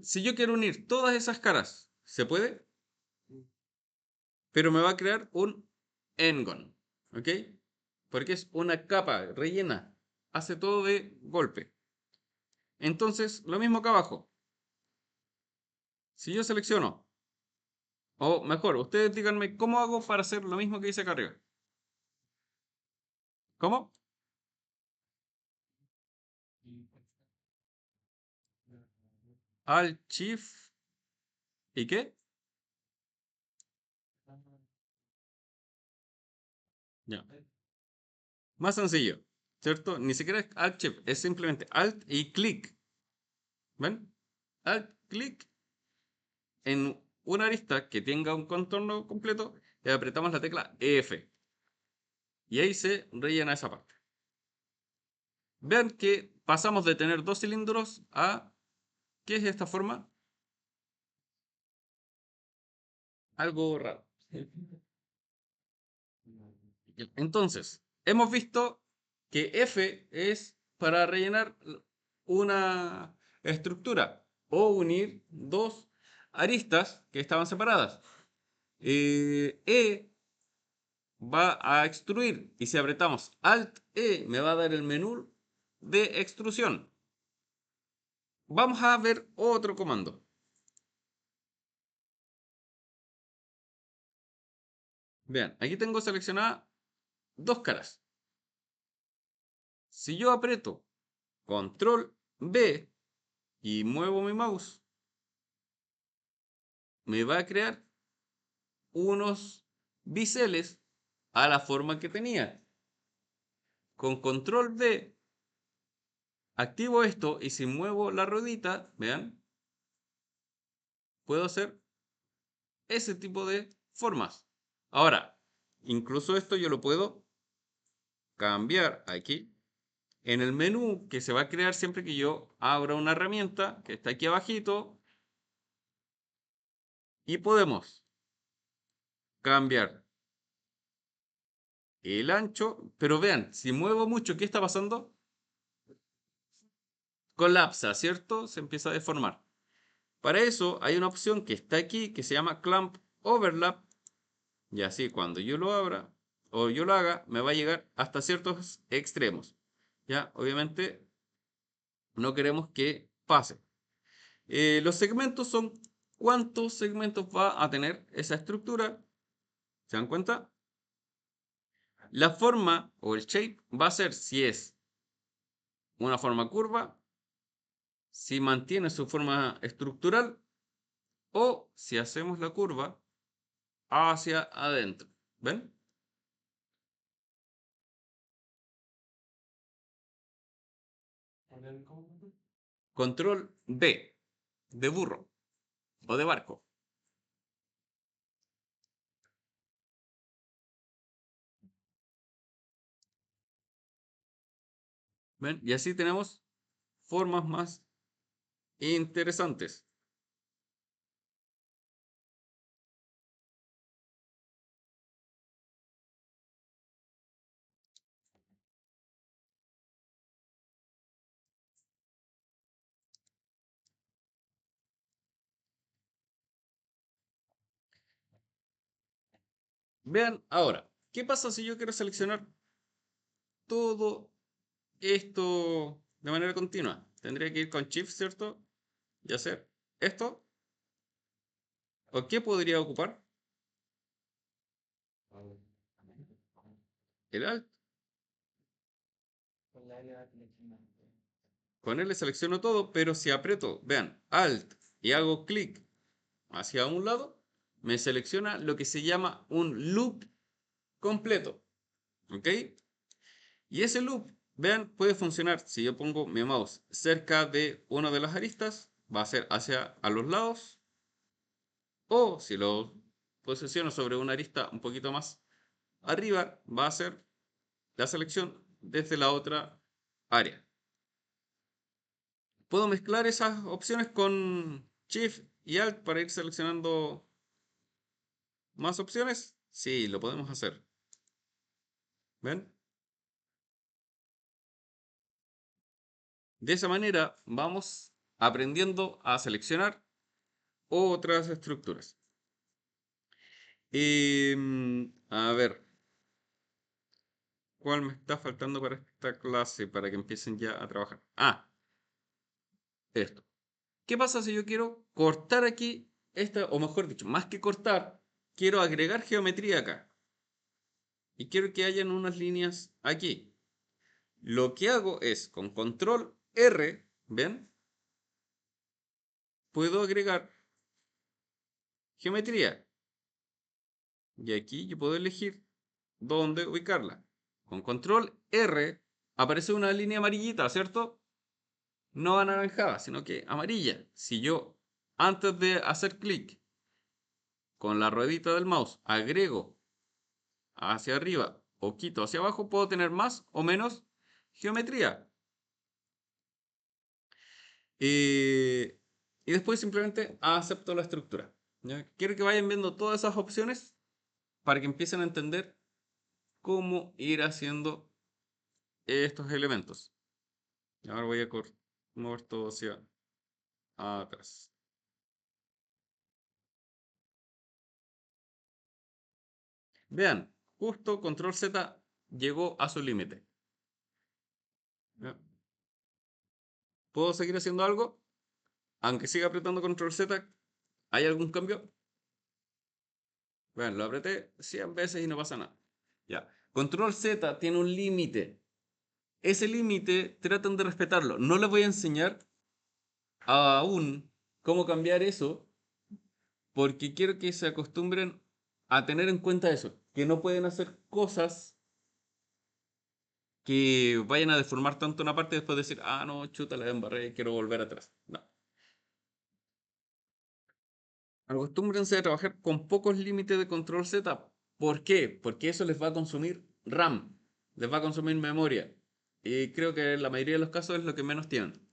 Si yo quiero unir todas esas caras, ¿se puede? Pero me va a crear un Engon. ¿Ok? Porque es una capa rellena. Hace todo de golpe. Entonces, lo mismo acá abajo. Si yo selecciono, o mejor, ustedes díganme cómo hago para hacer lo mismo que hice acá arriba. ¿Cómo? Alt Shift ¿y qué? Ya. Más sencillo, ¿cierto? Ni siquiera es Alt Shift, es simplemente Alt y clic. ¿Ven? Alt, clic en una arista que tenga un contorno completo y apretamos la tecla F. Y ahí se rellena esa parte. Vean que pasamos de tener dos cilindros a... ¿Qué es esta forma? Algo raro. Entonces, hemos visto que F es para rellenar una estructura o unir dos aristas que estaban separadas. E va a extruir y si apretamos Alt E me va a dar el menú de extrusión. Vamos a ver otro comando. Vean, aquí tengo seleccionadas dos caras. Si yo aprieto Control B y muevo mi mouse, me va a crear unos biseles a la forma que tenía. Con Control D activo esto y si muevo la ruedita, vean, puedo hacer ese tipo de formas. Ahora, incluso esto yo lo puedo cambiar aquí en el menú que se va a crear siempre que yo abra una herramienta que está aquí abajito y podemos cambiar el ancho, pero vean, si muevo mucho, ¿qué está pasando? Colapsa, ¿cierto? Se empieza a deformar. Para eso hay una opción que está aquí que se llama Clamp Overlap y así cuando yo lo abra o yo lo haga me va a llegar hasta ciertos extremos. Ya, obviamente no queremos que pase. Los segmentos son cuántos segmentos va a tener esa estructura. ¿Se dan cuenta? La forma o el shape va a ser si es una forma curva, si mantiene su forma estructural o si hacemos la curva hacia adentro. ¿Ven? Control B de burro o de barco. ¿Ven? Y así tenemos formas más interesantes. Vean ahora, ¿qué pasa si yo quiero seleccionar todo esto de manera continua. Tendría que ir con Shift, ¿cierto? Y hacer esto. ¿O qué podría ocupar? El Alt. Con L selecciono todo, pero si aprieto, vean, Alt y hago clic hacia un lado, me selecciona lo que se llama un loop completo. ¿Ok? Y ese loop, vean, puede funcionar si yo pongo mi mouse cerca de una de las aristas, va a ser hacia a los lados, o si lo posiciono sobre una arista un poquito más arriba, va a ser la selección desde la otra área. Puedo mezclar esas opciones con Shift y Alt para ir seleccionando más opciones. Sí, lo podemos hacer. ¿Ven? De esa manera vamos aprendiendo a seleccionar otras estructuras. A ver, ¿cuál me está faltando para esta clase para que empiecen ya a trabajar? Ah, esto. ¿Qué pasa si yo quiero cortar aquí esta, o mejor dicho, más que cortar, quiero agregar geometría acá? Y quiero que hayan unas líneas aquí. Lo que hago es, con control R, ¿ven? Puedo agregar geometría. Y aquí yo puedo elegir dónde ubicarla. Con control R aparece una línea amarillita, ¿cierto? No anaranjada, sino que amarilla. Si yo, antes de hacer clic con la ruedita del mouse, agrego hacia arriba o quito hacia abajo, puedo tener más o menos geometría. Y después simplemente acepto la estructura. ¿Ya? Quiero que vayan viendo todas esas opciones para que empiecen a entender cómo ir haciendo estos elementos. Ahora voy a mover todo hacia atrás. Vean, justo control Z llegó a su límite. ¿Ya? ¿Puedo seguir haciendo algo? Aunque siga apretando control Z, ¿hay algún cambio? Vean, lo apreté 100 veces y no pasa nada. Ya. Control Z tiene un límite. Ese límite traten de respetarlo. No les voy a enseñar aún cómo cambiar eso porque quiero que se acostumbren a tener en cuenta eso, que no pueden hacer cosas que vayan a deformar tanto una parte y después decir, ah, no, chuta, la embarré, quiero volver atrás. No. Acostúmbrense a trabajar con pocos límites de control Z. ¿Por qué? Porque eso les va a consumir RAM, les va a consumir memoria. Y creo que en la mayoría de los casos es lo que menos tienen,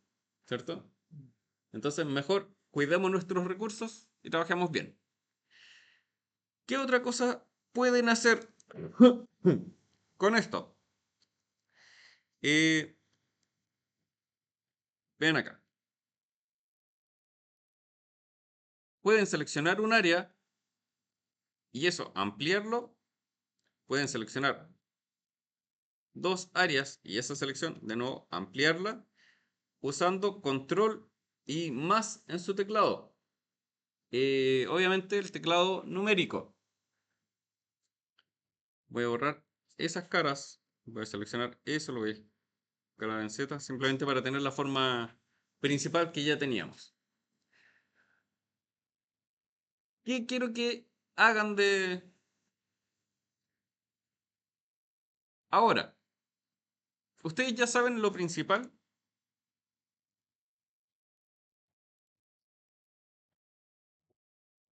¿cierto? Entonces, mejor cuidemos nuestros recursos y trabajemos bien. ¿Qué otra cosa pueden hacer con esto? Eh, Ven acá. Pueden seleccionar un área y eso, ampliarlo. Pueden seleccionar dos áreas y esa selección, de nuevo, ampliarla usando control y más en su teclado. Obviamente el teclado numérico. Voy a borrar esas caras. Voy a seleccionar eso, lo voy a escalar en Z, simplemente para tener la forma principal que ya teníamos. ¿Qué quiero que hagan de ahora? Ustedes ya saben lo principal.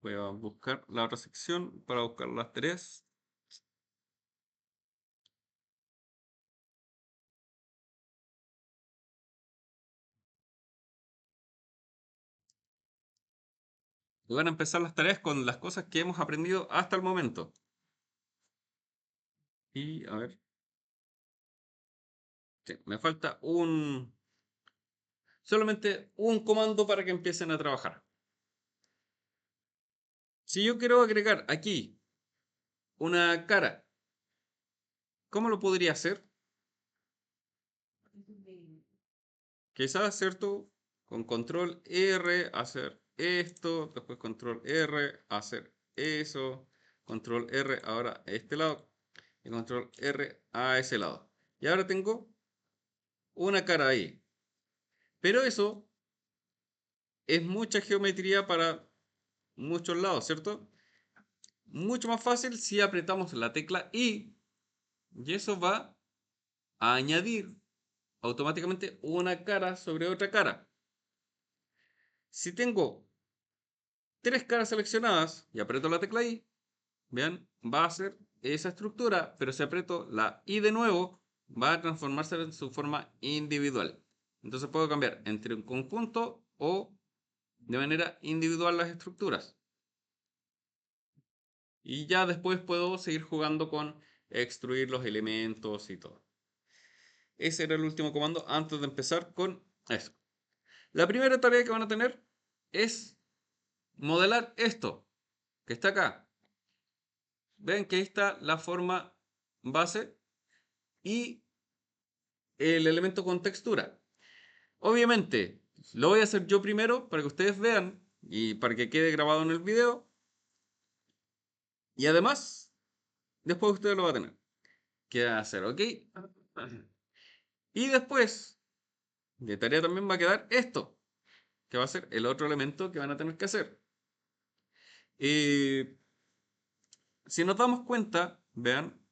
Voy a buscar la otra sección para buscar las tareas. Y van a empezar las tareas con las cosas que hemos aprendido hasta el momento. Y a ver. Sí, me falta solamente un comando para que empiecen a trabajar. Si yo quiero agregar aquí una cara, ¿cómo lo podría hacer? Quizás, ¿cierto? Con control R hacer esto, después control R hacer eso, control R ahora a este lado y control R a ese lado. Y ahora tengo una cara ahí. Pero eso es mucha geometría para muchos lados, ¿cierto? Mucho más fácil si apretamos la tecla I y eso va a añadir automáticamente una cara sobre otra cara. Si tengo tres caras seleccionadas y aprieto la tecla I, vean, va a ser esa estructura, pero si aprieto la I de nuevo, va a transformarse en su forma individual. Entonces puedo cambiar entre un conjunto o de manera individual las estructuras. Y ya después puedo seguir jugando con extruir los elementos y todo. Ese era el último comando antes de empezar con eso. La primera tarea que van a tener es modelar esto, que está acá. Ven que ahí está la forma base y el elemento con textura. Obviamente, lo voy a hacer yo primero para que ustedes vean y para que quede grabado en el video. Y además, después ustedes lo van a tener que hacer, ¿ok? Y después, de tarea también va a quedar esto, que va a ser el otro elemento que van a tener que hacer. Y si nos damos cuenta, vean,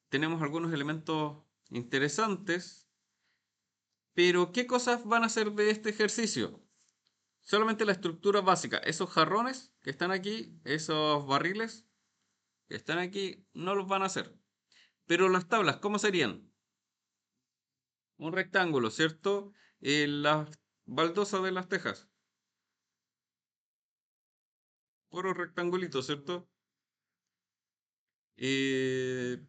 tenemos algunos elementos interesantes, pero ¿qué cosas van a hacer de este ejercicio? Solamente la estructura básica. Esos jarrones que están aquí, esos barriles que están aquí, no los van a hacer. Pero las tablas, ¿cómo serían? Un rectángulo, ¿cierto? Las baldosas de las tejas. Puro rectangulito, ¿cierto? Eh,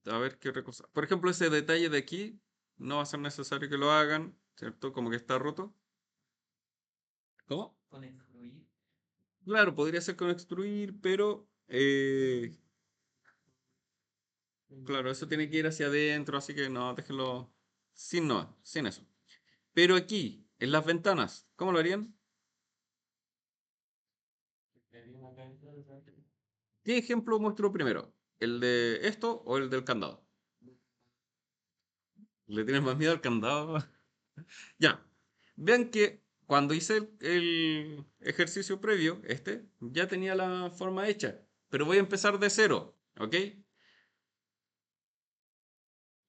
a ver qué otra cosa. Por ejemplo, ese detalle de aquí, no va a ser necesario que lo hagan, ¿cierto? Como que está roto. ¿Cómo? Claro, podría ser con extruir, pero claro, eso tiene que ir hacia adentro, así que no, déjenlo sin no, sin eso. Pero aquí, en las ventanas, ¿cómo lo harían? ¿Qué ejemplo muestro primero? ¿El de esto o el del candado? ¿Le tienes más miedo al candado? Ya. Vean que cuando hice el ejercicio previo, ya tenía la forma hecha. Pero voy a empezar de cero, ¿ok?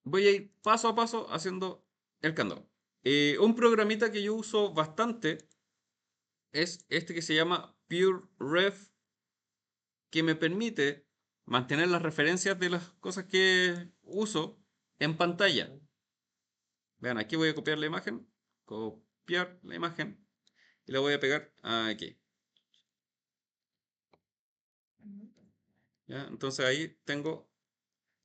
Voy a ir paso a paso haciendo el candado. Un programita que yo uso bastante es este que se llama PureRef, que me permite mantener las referencias de las cosas que uso en pantalla. Vean, aquí voy a copiar la imagen, copiar la imagen y la voy a pegar aquí. ¿Ya? Entonces ahí tengo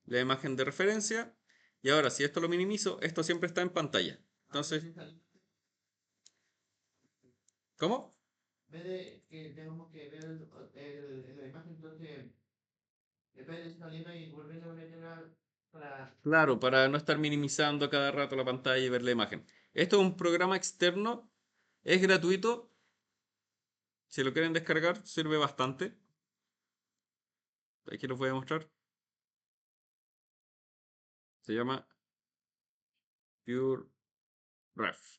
la imagen de referencia y ahora si esto lo minimizo, esto siempre está en pantalla. Entonces, ¿cómo? En vez de que tengamos que ver la imagen, entonces, en vez de saliendo y volviendo a meterla para... Claro, para no estar minimizando cada rato la pantalla y ver la imagen. Esto es un programa externo, es gratuito. Si lo quieren descargar, sirve bastante. Aquí los voy a mostrar. Se llama PureRef.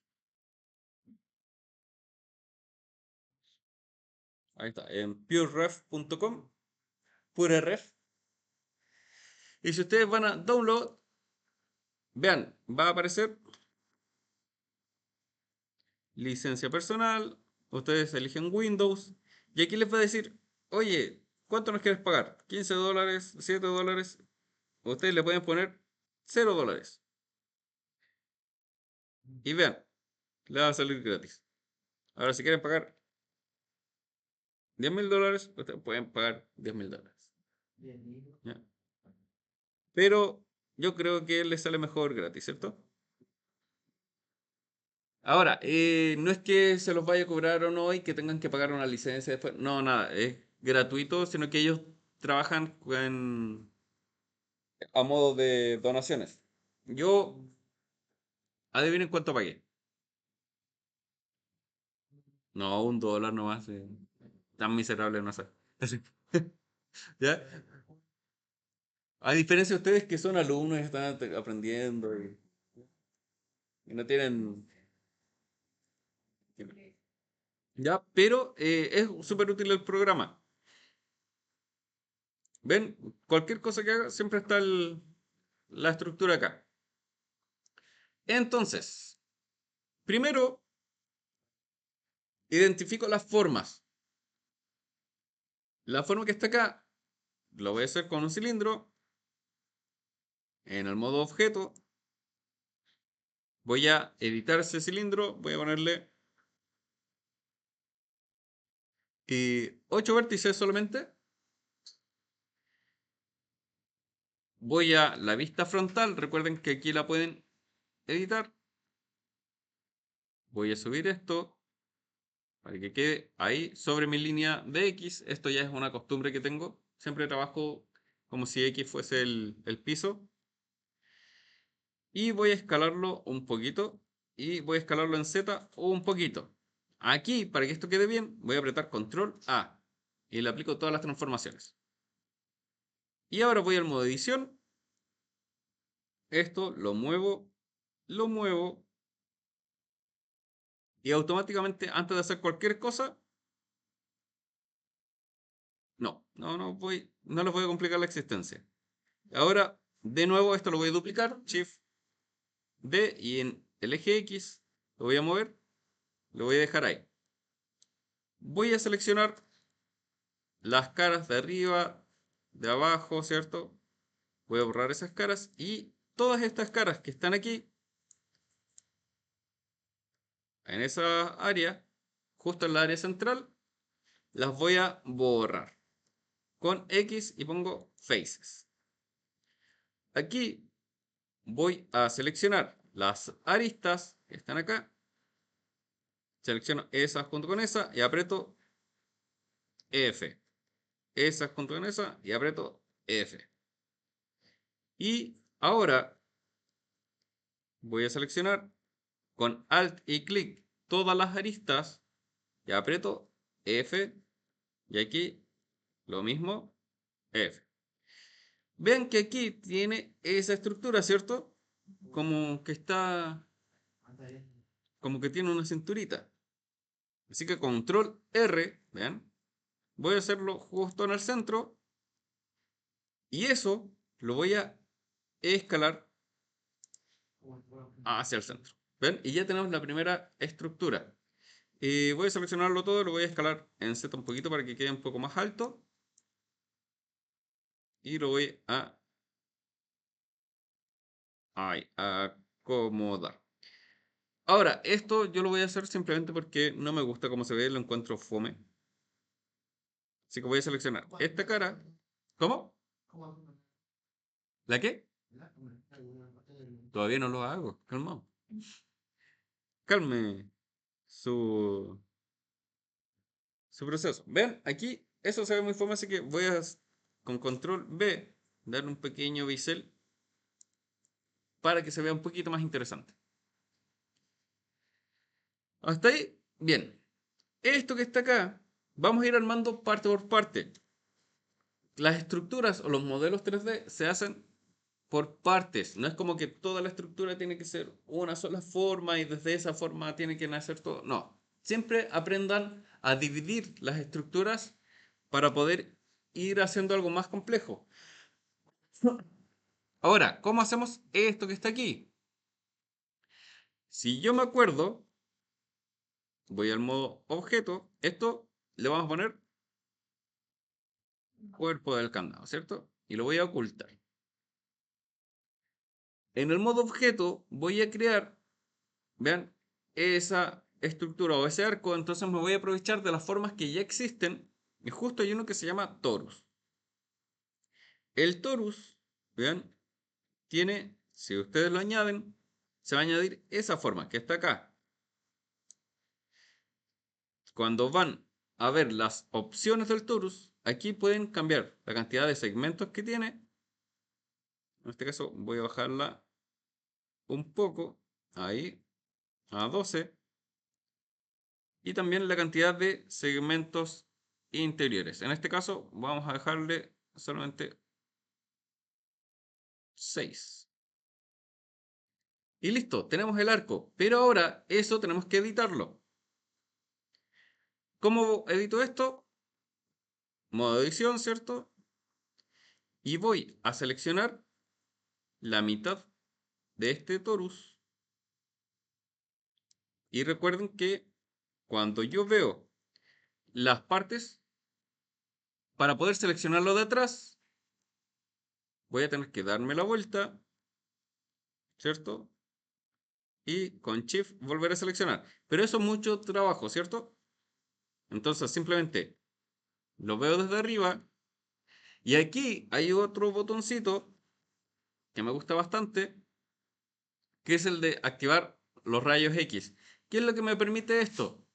Ahí está, en pureref.com. PureRef. Y si ustedes van a download, vean, va a aparecer licencia personal. Ustedes eligen Windows. Y aquí les va a decir, oye, ¿cuánto nos quieres pagar? $15, $7. Ustedes le pueden poner $0. Y vean, le va a salir gratis. Ahora, si quieren pagar $10.000, ustedes pueden pagar $10.000. ¿Ya? Pero yo creo que les sale mejor gratis, ¿cierto? Ahora, no es que se los vaya a cobrar o no y que tengan que pagar una licencia después. No, nada, es gratuito, sino que ellos trabajan a modo de donaciones. Yo Adivinen cuánto pagué. No, $1 nomás. Tan miserable no sé. ¿Ya? A diferencia de ustedes que son alumnos y están aprendiendo y no tienen... ¿Ya? Pero es súper útil el programa. ¿Ven? Cualquier cosa que haga, siempre está la estructura acá. Entonces, primero, identifico las formas. La forma que está acá, lo voy a hacer con un cilindro. En el modo objeto, voy a editar ese cilindro. Voy a ponerle 8 vértices solamente. Voy a la vista frontal. Recuerden que aquí la pueden editar. Voy a subir esto para que quede ahí sobre mi línea de X. Esto ya es una costumbre que tengo. Siempre trabajo como si X fuese el piso. Y voy a escalarlo un poquito. Y voy a escalarlo en Z un poquito. Aquí, para que esto quede bien, voy a apretar Control A. Y le aplico todas las transformaciones. Y ahora voy al modo edición. Esto lo muevo. Y automáticamente, antes de hacer cualquier cosa, no les voy a complicar la existencia. Ahora, de nuevo, esto lo voy a duplicar, Shift D, y en el eje X lo voy a mover, lo voy a dejar ahí. Voy a seleccionar las caras de arriba, de abajo, ¿cierto? Voy a borrar esas caras y todas estas caras que están aquí, en esa área, justo en la área central, las voy a borrar con X y pongo Faces. Aquí voy a seleccionar las aristas que están acá. Selecciono esa junto con esa y aprieto F. Esa junto con esa y aprieto F. Y ahora voy a seleccionar con Alt y clic todas las aristas y aprieto F. Y aquí lo mismo, F. Vean que aquí tiene esa estructura, ¿cierto? Como que está, como que tiene una cinturita. Así que control R, vean, voy a hacerlo justo en el centro y eso lo voy a escalar hacia el centro. ¿Ven? Y ya tenemos la primera estructura. Voy a seleccionarlo todo, lo voy a escalar en Z un poquito para que quede un poco más alto. Y lo voy a acomodar. Ahora, esto yo lo voy a hacer simplemente porque no me gusta cómo se ve, lo encuentro fome. Así que voy a seleccionar esta cara. ¿Cómo? ¿La qué? Todavía no lo hago. Calma. Calme su proceso. Vean, aquí eso se ve muy fome, así que voy a con control B darle un pequeño bisel para que se vea un poquito más interesante. Hasta ahí, bien. Esto que está acá, vamos a ir armando parte por parte. Las estructuras o los modelos 3D se hacen por partes. No es como que toda la estructura tiene que ser una sola forma y desde esa forma tiene que nacer todo. No. Siempre aprendan a dividir las estructuras para poder ir haciendo algo más complejo. Ahora, ¿cómo hacemos esto que está aquí? Si yo me acuerdo, voy al modo objeto. Esto le vamos a poner cuerpo del candado, ¿cierto? Y lo voy a ocultar. En el modo objeto voy a crear, vean, esa estructura o ese arco. Entonces me voy a aprovechar de las formas que ya existen. Y justo hay uno que se llama torus. El torus, vean, tiene, si ustedes lo añaden, se va a añadir esa forma que está acá. Cuando van a ver las opciones del torus, aquí pueden cambiar la cantidad de segmentos que tiene. En este caso voy a bajarla un poco ahí, a 12. Y también la cantidad de segmentos interiores. En este caso, vamos a dejarle solamente 6. Y listo, tenemos el arco. Pero ahora eso tenemos que editarlo. ¿Cómo edito esto? Modo edición, ¿cierto? Y voy a seleccionar la mitad de este torus. Y recuerden que cuando yo veo las partes, para poder seleccionarlo de atrás, voy a tener que darme la vuelta, ¿cierto? Y con Shift volver a seleccionar. Pero eso es mucho trabajo, ¿cierto? Entonces simplemente lo veo desde arriba. Y aquí hay otro botoncito que me gusta bastante, que es el de activar los rayos X. ¿Qué es lo que me permite esto?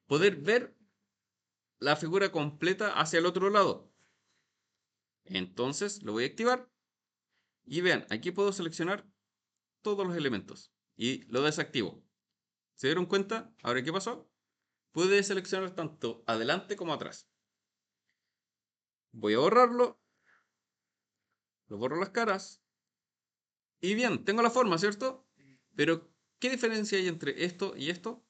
Poder ver la figura completa hacia el otro lado. Entonces lo voy a activar. Y vean, aquí puedo seleccionar todos los elementos. Y lo desactivo. ¿Se dieron cuenta? Ahora, ¿qué pasó? Pude seleccionar tanto adelante como atrás. Voy a borrarlo. Lo borro las caras. Y bien, tengo la forma, ¿cierto? Pero, ¿qué diferencia hay entre esto y esto?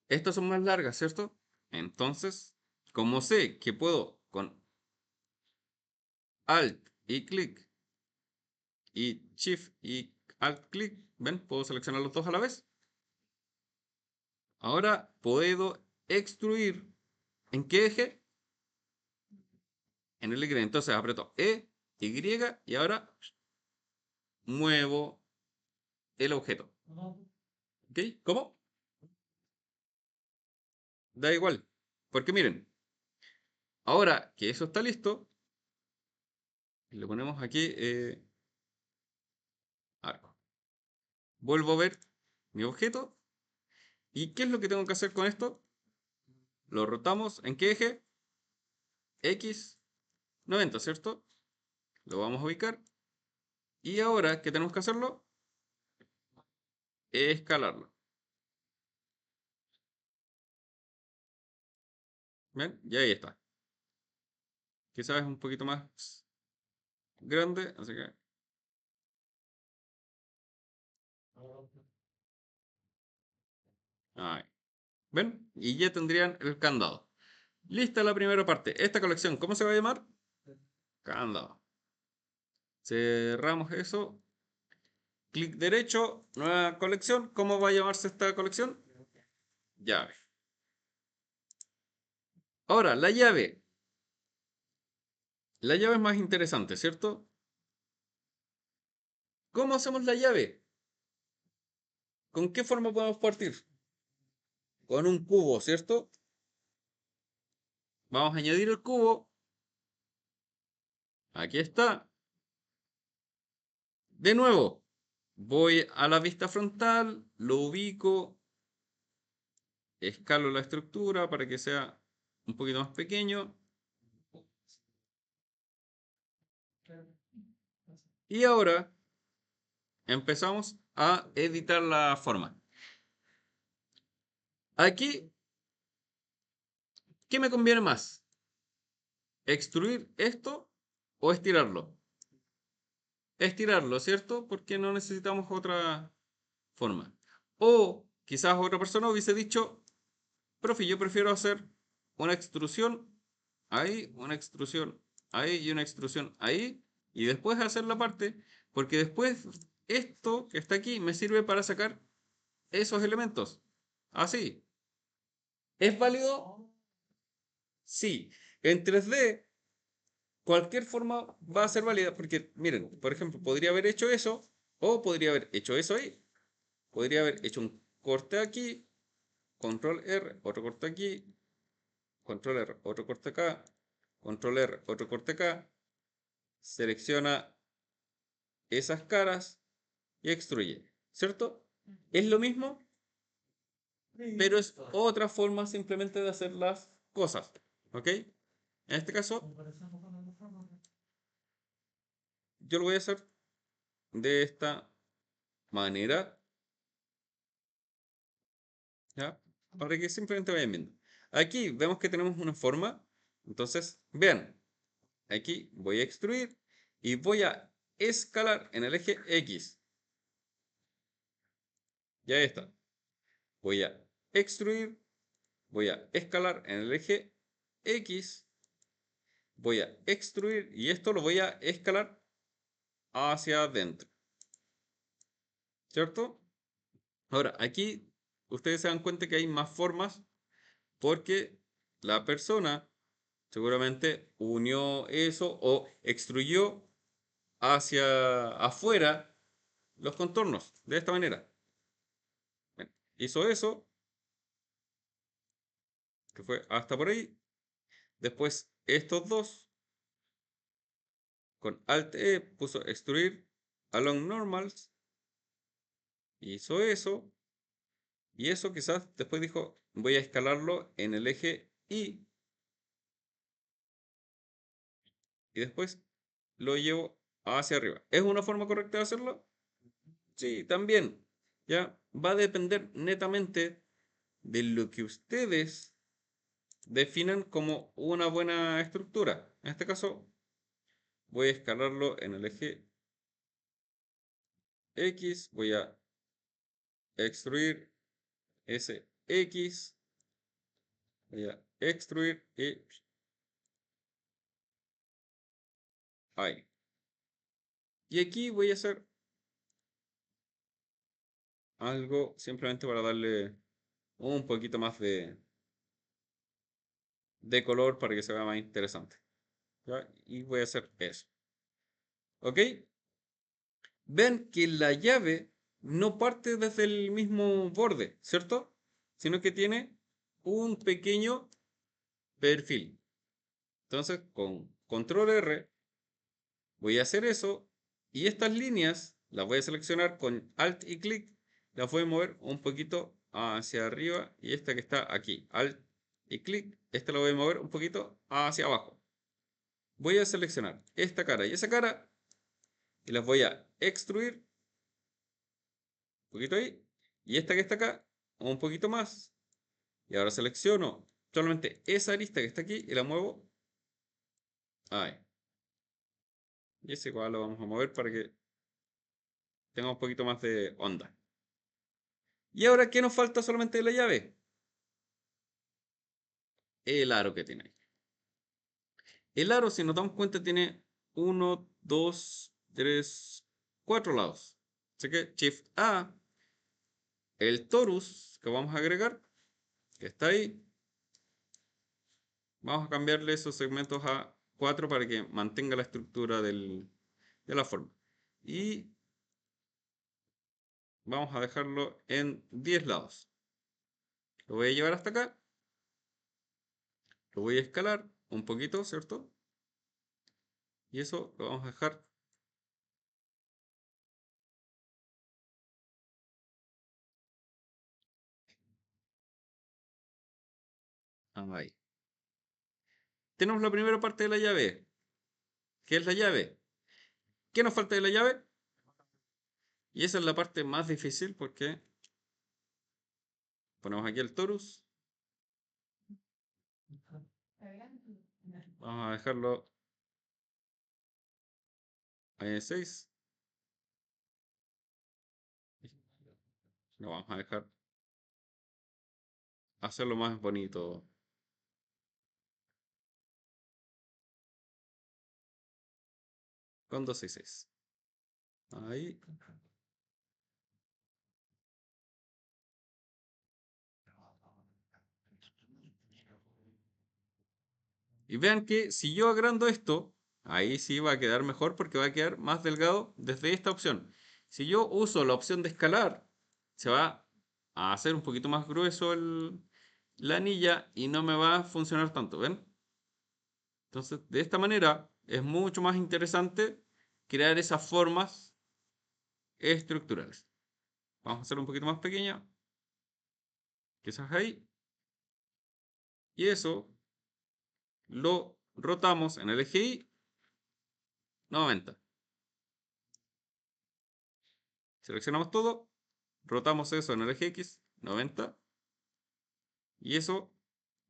Estas son más largas, ¿cierto? Entonces, como sé que puedo con Alt y clic y Shift y Alt clic, ¿ven? Puedo seleccionar los dos a la vez. Ahora puedo extruir. ¿En qué eje? En el Y. Entonces aprieto E, Y y ahora muevo el objeto. ¿Ok? ¿Cómo? Da igual. Porque miren, ahora que eso está listo, le ponemos aquí arco. Vuelvo a ver mi objeto. ¿Y qué es lo que tengo que hacer con esto? Lo rotamos. ¿En qué eje? X 90, ¿cierto? Lo vamos a ubicar. Y ahora, ¿qué tenemos que hacerlo? Escalarlo. ¿Ven? Y ahí está. Quizás es un poquito más grande, así que... Ahí. ¿Ven? Y ya tendrían el candado. Lista la primera parte. Esta colección, ¿cómo se va a llamar? Candado. Cerramos eso. Clic derecho, nueva colección. ¿Cómo va a llamarse esta colección? Llave. Ahora, la llave. La llave es más interesante, ¿cierto? ¿Cómo hacemos la llave? ¿Con qué forma podemos partir? Con un cubo, ¿cierto? Vamos a añadir el cubo. Aquí está. De nuevo, voy a la vista frontal, lo ubico, escalo la estructura para que sea un poquito más pequeño. Y ahora empezamos a editar la forma. Aquí, ¿qué me conviene más? ¿Extruir esto o estirarlo? Estirarlo, ¿cierto? Porque no necesitamos otra forma. O quizás otra persona hubiese dicho, profe, yo prefiero hacer una extrusión ahí, una extrusión ahí y una extrusión ahí. Y después hacer la parte, porque después esto que está aquí me sirve para sacar esos elementos. Así. ¿Es válido? Sí. En 3D, cualquier forma va a ser válida, porque miren, por ejemplo, podría haber hecho eso, o podría haber hecho eso ahí. Podría haber hecho un corte aquí, control R, otro corte aquí, control R, otro corte acá, control R, otro corte acá, selecciona esas caras y extruye, ¿cierto? Es lo mismo, pero es otra forma simplemente de hacer las cosas, ¿ok? En este caso, yo lo voy a hacer de esta manera. ¿Ya? Para que simplemente vayan viendo. Aquí vemos que tenemos una forma. Entonces, vean, aquí voy a extruir y voy a escalar en el eje X. Ya está. Voy a extruir, voy a escalar en el eje X, voy a extruir y esto lo voy a escalar hacia adentro. ¿Cierto? Ahora, aquí ustedes se dan cuenta que hay más formas porque la persona seguramente unió eso o extruyó hacia afuera los contornos de esta manera. Bien, hizo eso, que fue hasta por ahí. Después estos dos, con Alt E, puso extruir along normals. Hizo eso. Y eso quizás después dijo, voy a escalarlo en el eje Y. Y después lo llevo hacia arriba. ¿Es una forma correcta de hacerlo? Sí, también. Ya va a depender netamente de lo que ustedes definan como una buena estructura. En este caso, voy a escalarlo en el eje X. Voy a extruir ese X. Voy a extruir y ahí. Y aquí voy a hacer algo simplemente para darle un poquito más de color para que se vea más interesante. ¿Ya? Y voy a hacer eso. ¿Ok? Ven que la llave no parte desde el mismo borde, ¿cierto? Sino que tiene un pequeño perfil. Entonces, con control R voy a hacer eso y estas líneas las voy a seleccionar con Alt y clic. Las voy a mover un poquito hacia arriba y esta que está aquí, Alt y clic, esta la voy a mover un poquito hacia abajo. Voy a seleccionar esta cara y esa cara y las voy a extruir un poquito ahí. Y esta que está acá, un poquito más. Y ahora selecciono solamente esa arista que está aquí y la muevo ahí. Y ese igual lo vamos a mover para que tenga un poquito más de onda. Y ahora, ¿qué nos falta solamente de la llave? El aro que tiene ahí. El aro, si nos damos cuenta, tiene 1, 2, 3, 4 lados. Así que Shift A, el torus que vamos a agregar, que está ahí, vamos a cambiarle esos segmentos a 4 para que mantenga la estructura de la forma. Y vamos a dejarlo en 10 lados. Lo voy a llevar hasta acá. Lo voy a escalar un poquito, ¿cierto? Y eso lo vamos a dejar. Ahí. Tenemos la primera parte de la llave. ¿Qué es la llave? ¿Qué nos falta de la llave? Y esa es la parte más difícil porque ponemos aquí el torus. Vamos a dejarlo en 6. Lo vamos a dejar hacerlo más bonito. Con 2 y 6. Ahí. Y vean que si yo agrando esto, ahí sí va a quedar mejor porque va a quedar más delgado desde esta opción. Si yo uso la opción de escalar, se va a hacer un poquito más grueso la anilla y no me va a funcionar tanto, ¿ven? Entonces, de esta manera es mucho más interesante crear esas formas estructurales. Vamos a hacerlo un poquito más pequeña, quizás ahí. Y eso lo rotamos en el eje Y 90. Seleccionamos todo, rotamos eso en el eje X, 90, y eso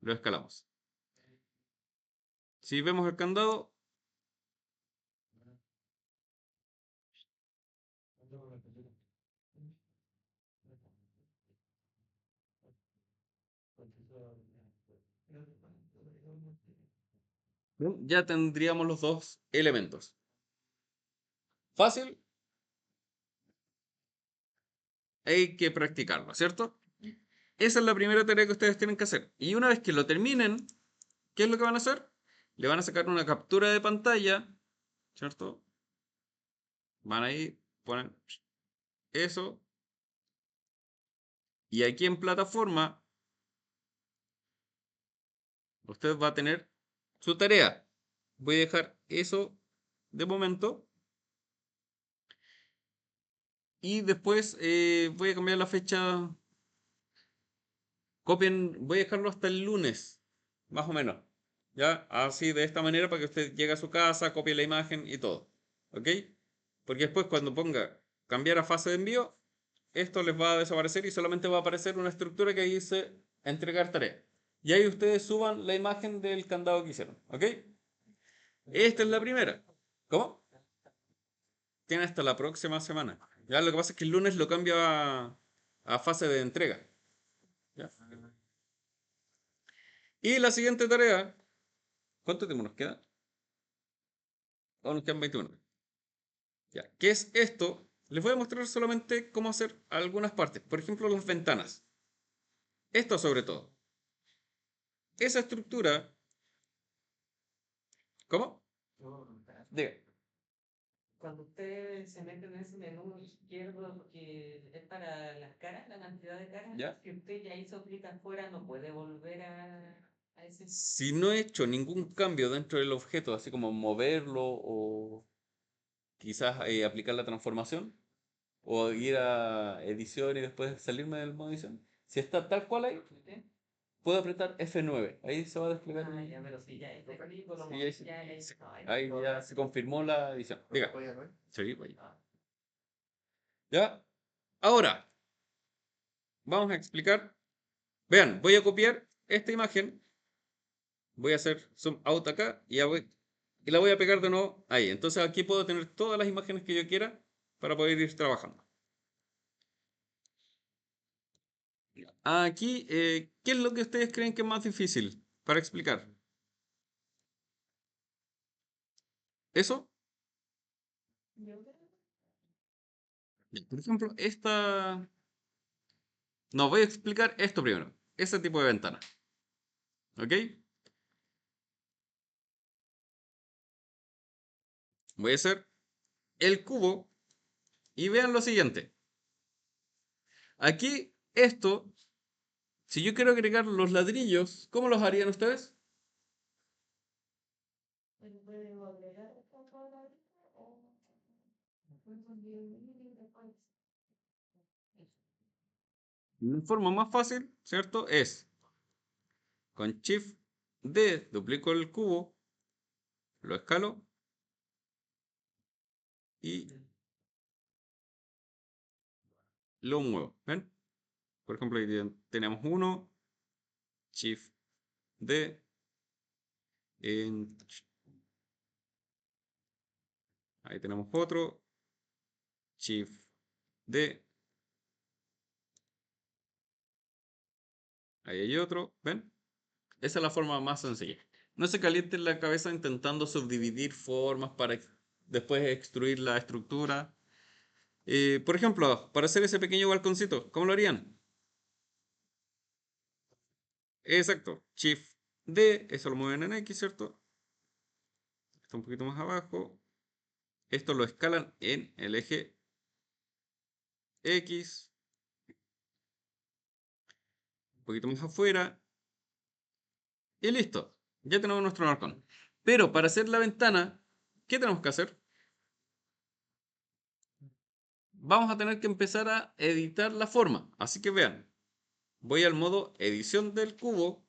lo escalamos. Si vemos el candado, ya tendríamos los dos elementos. Fácil, hay que practicarlo, ¿cierto? Esa es la primera tarea que ustedes tienen que hacer. Y una vez que lo terminen, ¿qué es lo que van a hacer? Le van a sacar una captura de pantalla, ¿cierto? Van a ir, ponen eso. Y aquí en plataforma, usted va a tener su tarea. Voy a dejar eso de momento. Y después voy a cambiar la fecha. Copien, voy a dejarlo hasta el lunes, más o menos. ¿Ya? Así de esta manera para que usted llegue a su casa, copie la imagen y todo. ¿Ok? Porque después cuando ponga cambiar a fase de envío, esto les va a desaparecer y solamente va a aparecer una estructura que dice entregar tarea. Y ahí ustedes suban la imagen del candado que hicieron. ¿Ok? Esta es la primera. ¿Cómo? Tiene hasta la próxima semana. Ya lo que pasa es que el lunes lo cambio a fase de entrega. ¿Ya? Y la siguiente tarea, ¿cuánto tiempo nos queda? Oh, nos quedan 21. Ya, ¿qué es esto? Les voy a mostrar solamente cómo hacer algunas partes. Por ejemplo, las ventanas. Esto sobre todo. Esa estructura. ¿Cómo? Diga. Cuando usted se mete en ese menú izquierdo que es para las caras, la cantidad de caras, ¿Ya? si usted ya hizo clic afuera, no puede volver a ese. Si no he hecho ningún cambio dentro del objeto, así como moverlo o quizás aplicar la transformación o ir a edición y después salirme del modo edición, si está tal cual ahí, puedo apretar F9. Ahí se va a desplegar. Ah, ya, pero si ya hice clic, lo Sí, ahí, ahí no, ya se confirmó la edición. Diga. Sí, vaya. Ah. ¿Ya? Ahora, vamos a explicar. Vean, voy a copiar esta imagen. Voy a hacer zoom out acá y la voy a pegar de nuevo ahí. Entonces aquí puedo tener todas las imágenes que yo quiera para poder ir trabajando. Aquí, ¿qué es lo que ustedes creen que es más difícil para explicar? ¿Eso? Por ejemplo, esta. No, voy a explicar esto primero. Ese tipo de ventana. ¿Ok? Voy a hacer el cubo y vean lo siguiente. Aquí, esto, si yo quiero agregar los ladrillos, ¿cómo los harían ustedes? La forma más fácil, ¿cierto? Es con Shift D, duplico el cubo, lo escalo y lo muevo. ¿Ven? Por ejemplo, ahí tenemos uno, Shift D, ahí tenemos otro, Shift D, ahí hay otro, ¿ven? Esa es la forma más sencilla. No se calienten la cabeza intentando subdividir formas para después extruir la estructura. Por ejemplo, para hacer ese pequeño balconcito, ¿cómo lo harían? Exacto, Shift D, eso lo mueven en X, ¿cierto? Está un poquito más abajo. Esto lo escalan en el eje X, un poquito más afuera. Y listo, ya tenemos nuestro balcón. Pero para hacer la ventana, ¿qué tenemos que hacer? Vamos a tener que empezar a editar la forma. Así que vean, voy al modo edición del cubo.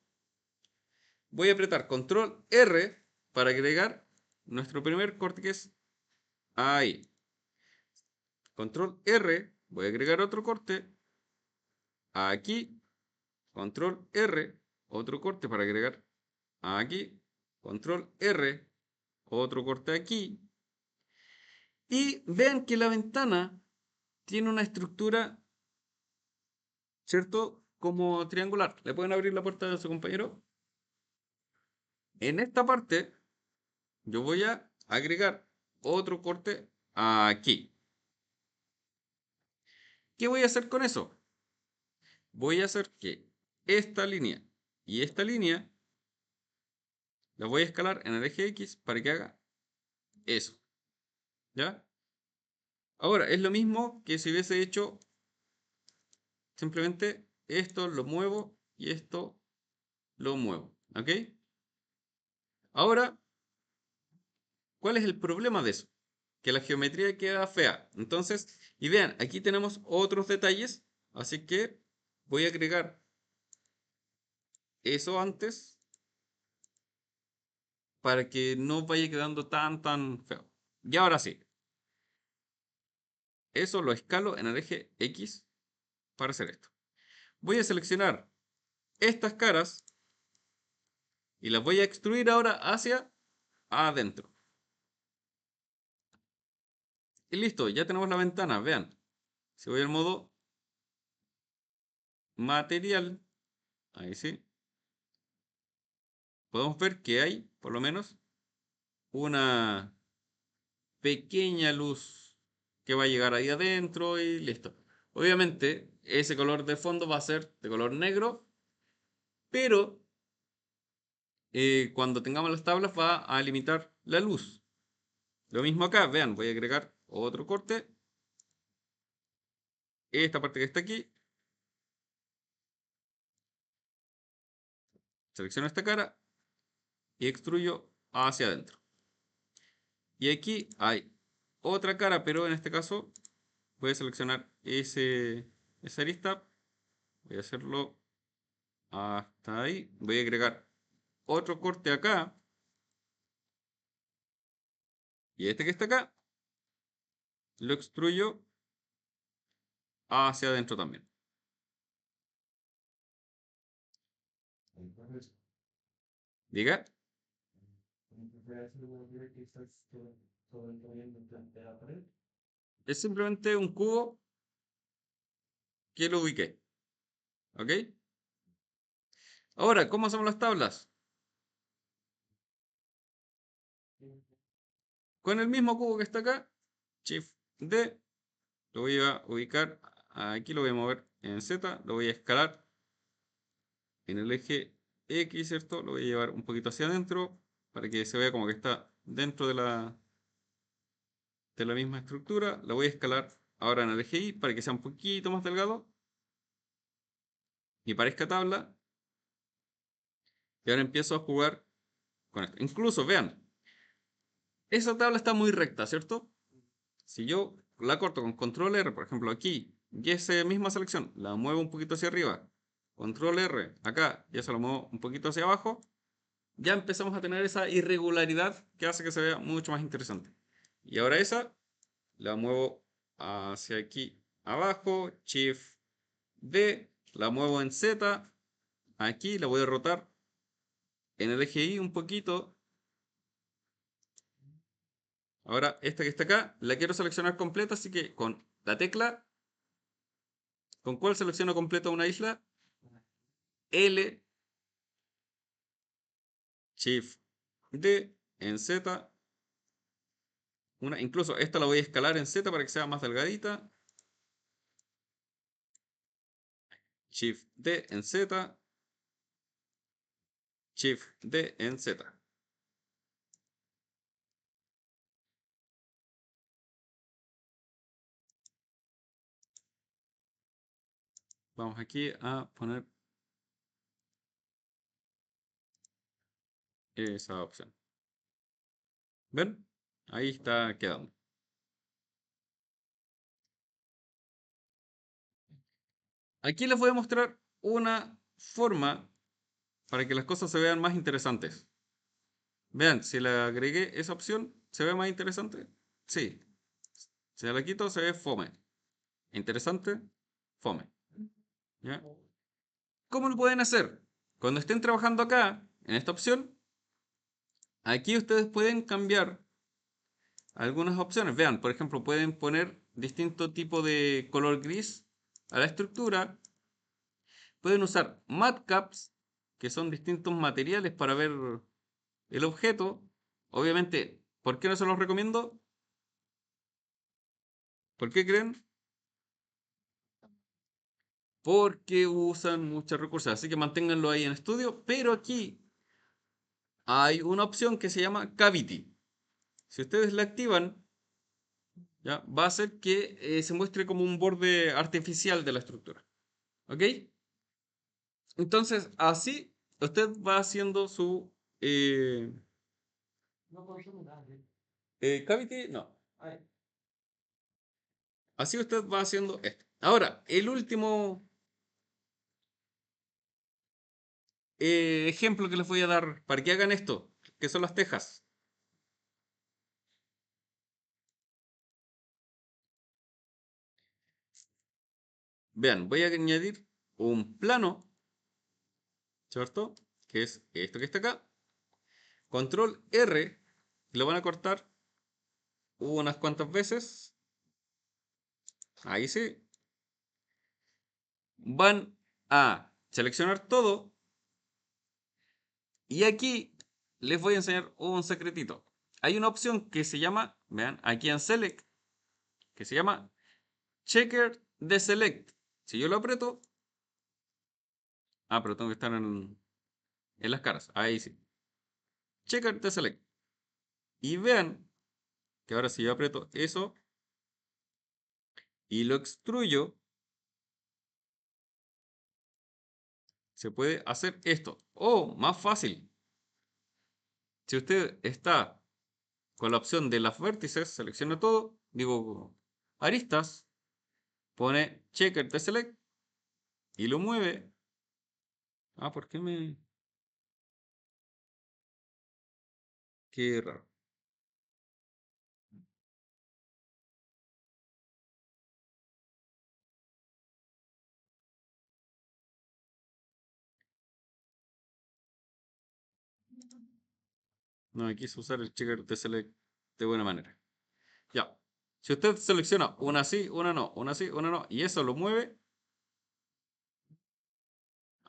Voy a apretar control R para agregar nuestro primer córtex ahí. Control R voy a agregar otro corte aquí, control R, otro corte para agregar aquí, control R, otro corte aquí. Y vean que la ventana tiene una estructura, ¿cierto? Como triangular. ¿Le pueden abrir la puerta a su compañero? En esta parte, yo voy a agregar otro corte aquí. ¿Qué voy a hacer con eso? Voy a hacer que esta línea y esta línea la voy a escalar en el eje X para que haga eso. ¿Ya? Ahora, es lo mismo que si hubiese hecho simplemente esto lo muevo y esto lo muevo. ¿Ok? Ahora, ¿cuál es el problema de eso? Que la geometría queda fea. Entonces, y vean, aquí tenemos otros detalles. Así que voy a agregar eso antes para que no vaya quedando tan feo. Y ahora sí, eso lo escalo en el eje X para hacer esto. Voy a seleccionar estas caras y las voy a extruir ahora hacia adentro. Y listo, ya tenemos la ventana. Vean, si voy al modo material, ahí sí, podemos ver que hay por lo menos una pequeña luz que va a llegar ahí adentro y listo. Obviamente, ese color de fondo va a ser de color negro, pero cuando tengamos las tablas va a limitar la luz. Lo mismo acá, vean, voy a agregar otro corte. Esta parte que está aquí. Selecciono esta cara y extruyo hacia adentro. Y aquí hay otra cara, pero en este caso voy a seleccionar esa arista. Voy a hacerlo hasta ahí. Voy a agregar otro corte acá. Y este que está acá, lo extruyo hacia adentro también. Entonces, Diga, que estás sobreponiendo de la pared. es simplemente un cubo que lo ubiqué. ¿Ok? Ahora, ¿cómo hacemos las tablas? Con el mismo cubo que está acá, Shift D, lo voy a ubicar, aquí lo voy a mover en Z, lo voy a escalar en el eje X, ¿cierto? Lo voy a llevar un poquito hacia adentro para que se vea como que está dentro de la misma estructura. Lo voy a escalar ahora en el eje Y para que sea un poquito más delgado y parezca tabla. Y ahora empiezo a jugar con esto. Incluso, vean, esa tabla está muy recta, ¿cierto? Si yo la corto con control R, por ejemplo, aquí, y esa misma selección, la muevo un poquito hacia arriba, control R, acá, y eso lo muevo un poquito hacia abajo, ya empezamos a tener esa irregularidad que hace que se vea mucho más interesante. Y ahora esa la muevo hacia aquí abajo, Shift D, la muevo en Z, aquí la voy a rotar en el eje Y un poquito. Ahora esta que está acá la quiero seleccionar completa, así que con la tecla, ¿con cuál selecciono completa una isla? L, Shift D, en Z. Incluso esta la voy a escalar en Z para que sea más delgadita. Shift D en Z. Shift D en Z. Vamos aquí a poner esa opción. ¿Ven? Ahí está quedando. Aquí les voy a mostrar una forma para que las cosas se vean más interesantes. Vean, si le agregué esa opción, ¿se ve más interesante? Sí. Si la quito, se ve fome. interesante, fome. ¿Ya? ¿Cómo lo pueden hacer? Cuando estén trabajando acá, en esta opción, aquí ustedes pueden cambiar algunas opciones. Vean, por ejemplo, pueden poner distinto tipo de color gris a la estructura. Pueden usar matcaps, que son distintos materiales para ver el objeto. Obviamente, ¿por qué no se los recomiendo? ¿Por qué creen? Porque usan muchos recursos, así que manténganlo ahí en estudio. Pero aquí hay una opción que se llama Cavity. Si ustedes la activan, ¿ya? Va a hacer que se muestre como un borde artificial de la estructura. ¿Ok? Entonces, así usted va haciendo su No consume nada. Cavity. No. Ay, Así usted va haciendo esto. Ahora, el último ejemplo que les voy a dar para que hagan esto, que son las tejas. Vean, voy a añadir un plano, ¿cierto? Que es esto que está acá. Control R, lo van a cortar unas cuantas veces. Ahí sí. Van a seleccionar todo. Y aquí les voy a enseñar un secretito. Hay una opción que se llama, vean, aquí en Select, que se llama Checker de Select. Si yo lo aprieto, pero tengo que estar en las caras. Ahí sí. Checker de Select. Y vean que ahora si yo aprieto eso y lo extruyo, se puede hacer esto. O más fácil, si usted está con la opción de las vértices, selecciona todo, digo aristas, pone Checker de Select y lo mueve. ¿Por qué me...? Qué raro. No me quiso usar el checker de select de buena manera. Ya. Si usted selecciona una sí, una no, una sí, una no, y eso lo mueve,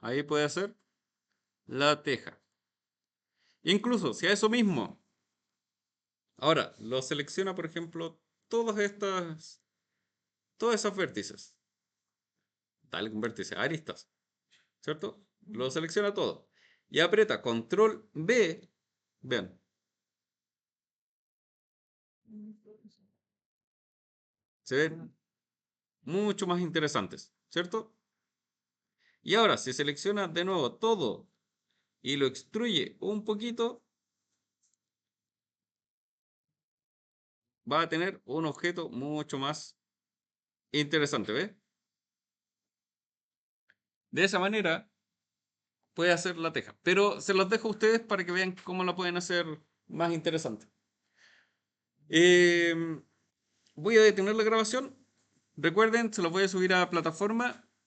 ahí puede hacer la teja. Incluso si a eso mismo, ahora lo selecciona, por ejemplo, todas esas vértices, dale un vértice, aristas, ¿cierto? Lo selecciona todo. Y aprieta control B, vean, se ven mucho más interesantes, ¿cierto? Y ahora, si selecciona de nuevo todo y lo extruye un poquito, va a tener un objeto mucho más interesante, ¿ves? De esa manera puede hacer la teja. Pero se los dejo a ustedes para que vean cómo la pueden hacer más interesante. Voy a detener la grabación. Recuerden, se los voy a subir a plataforma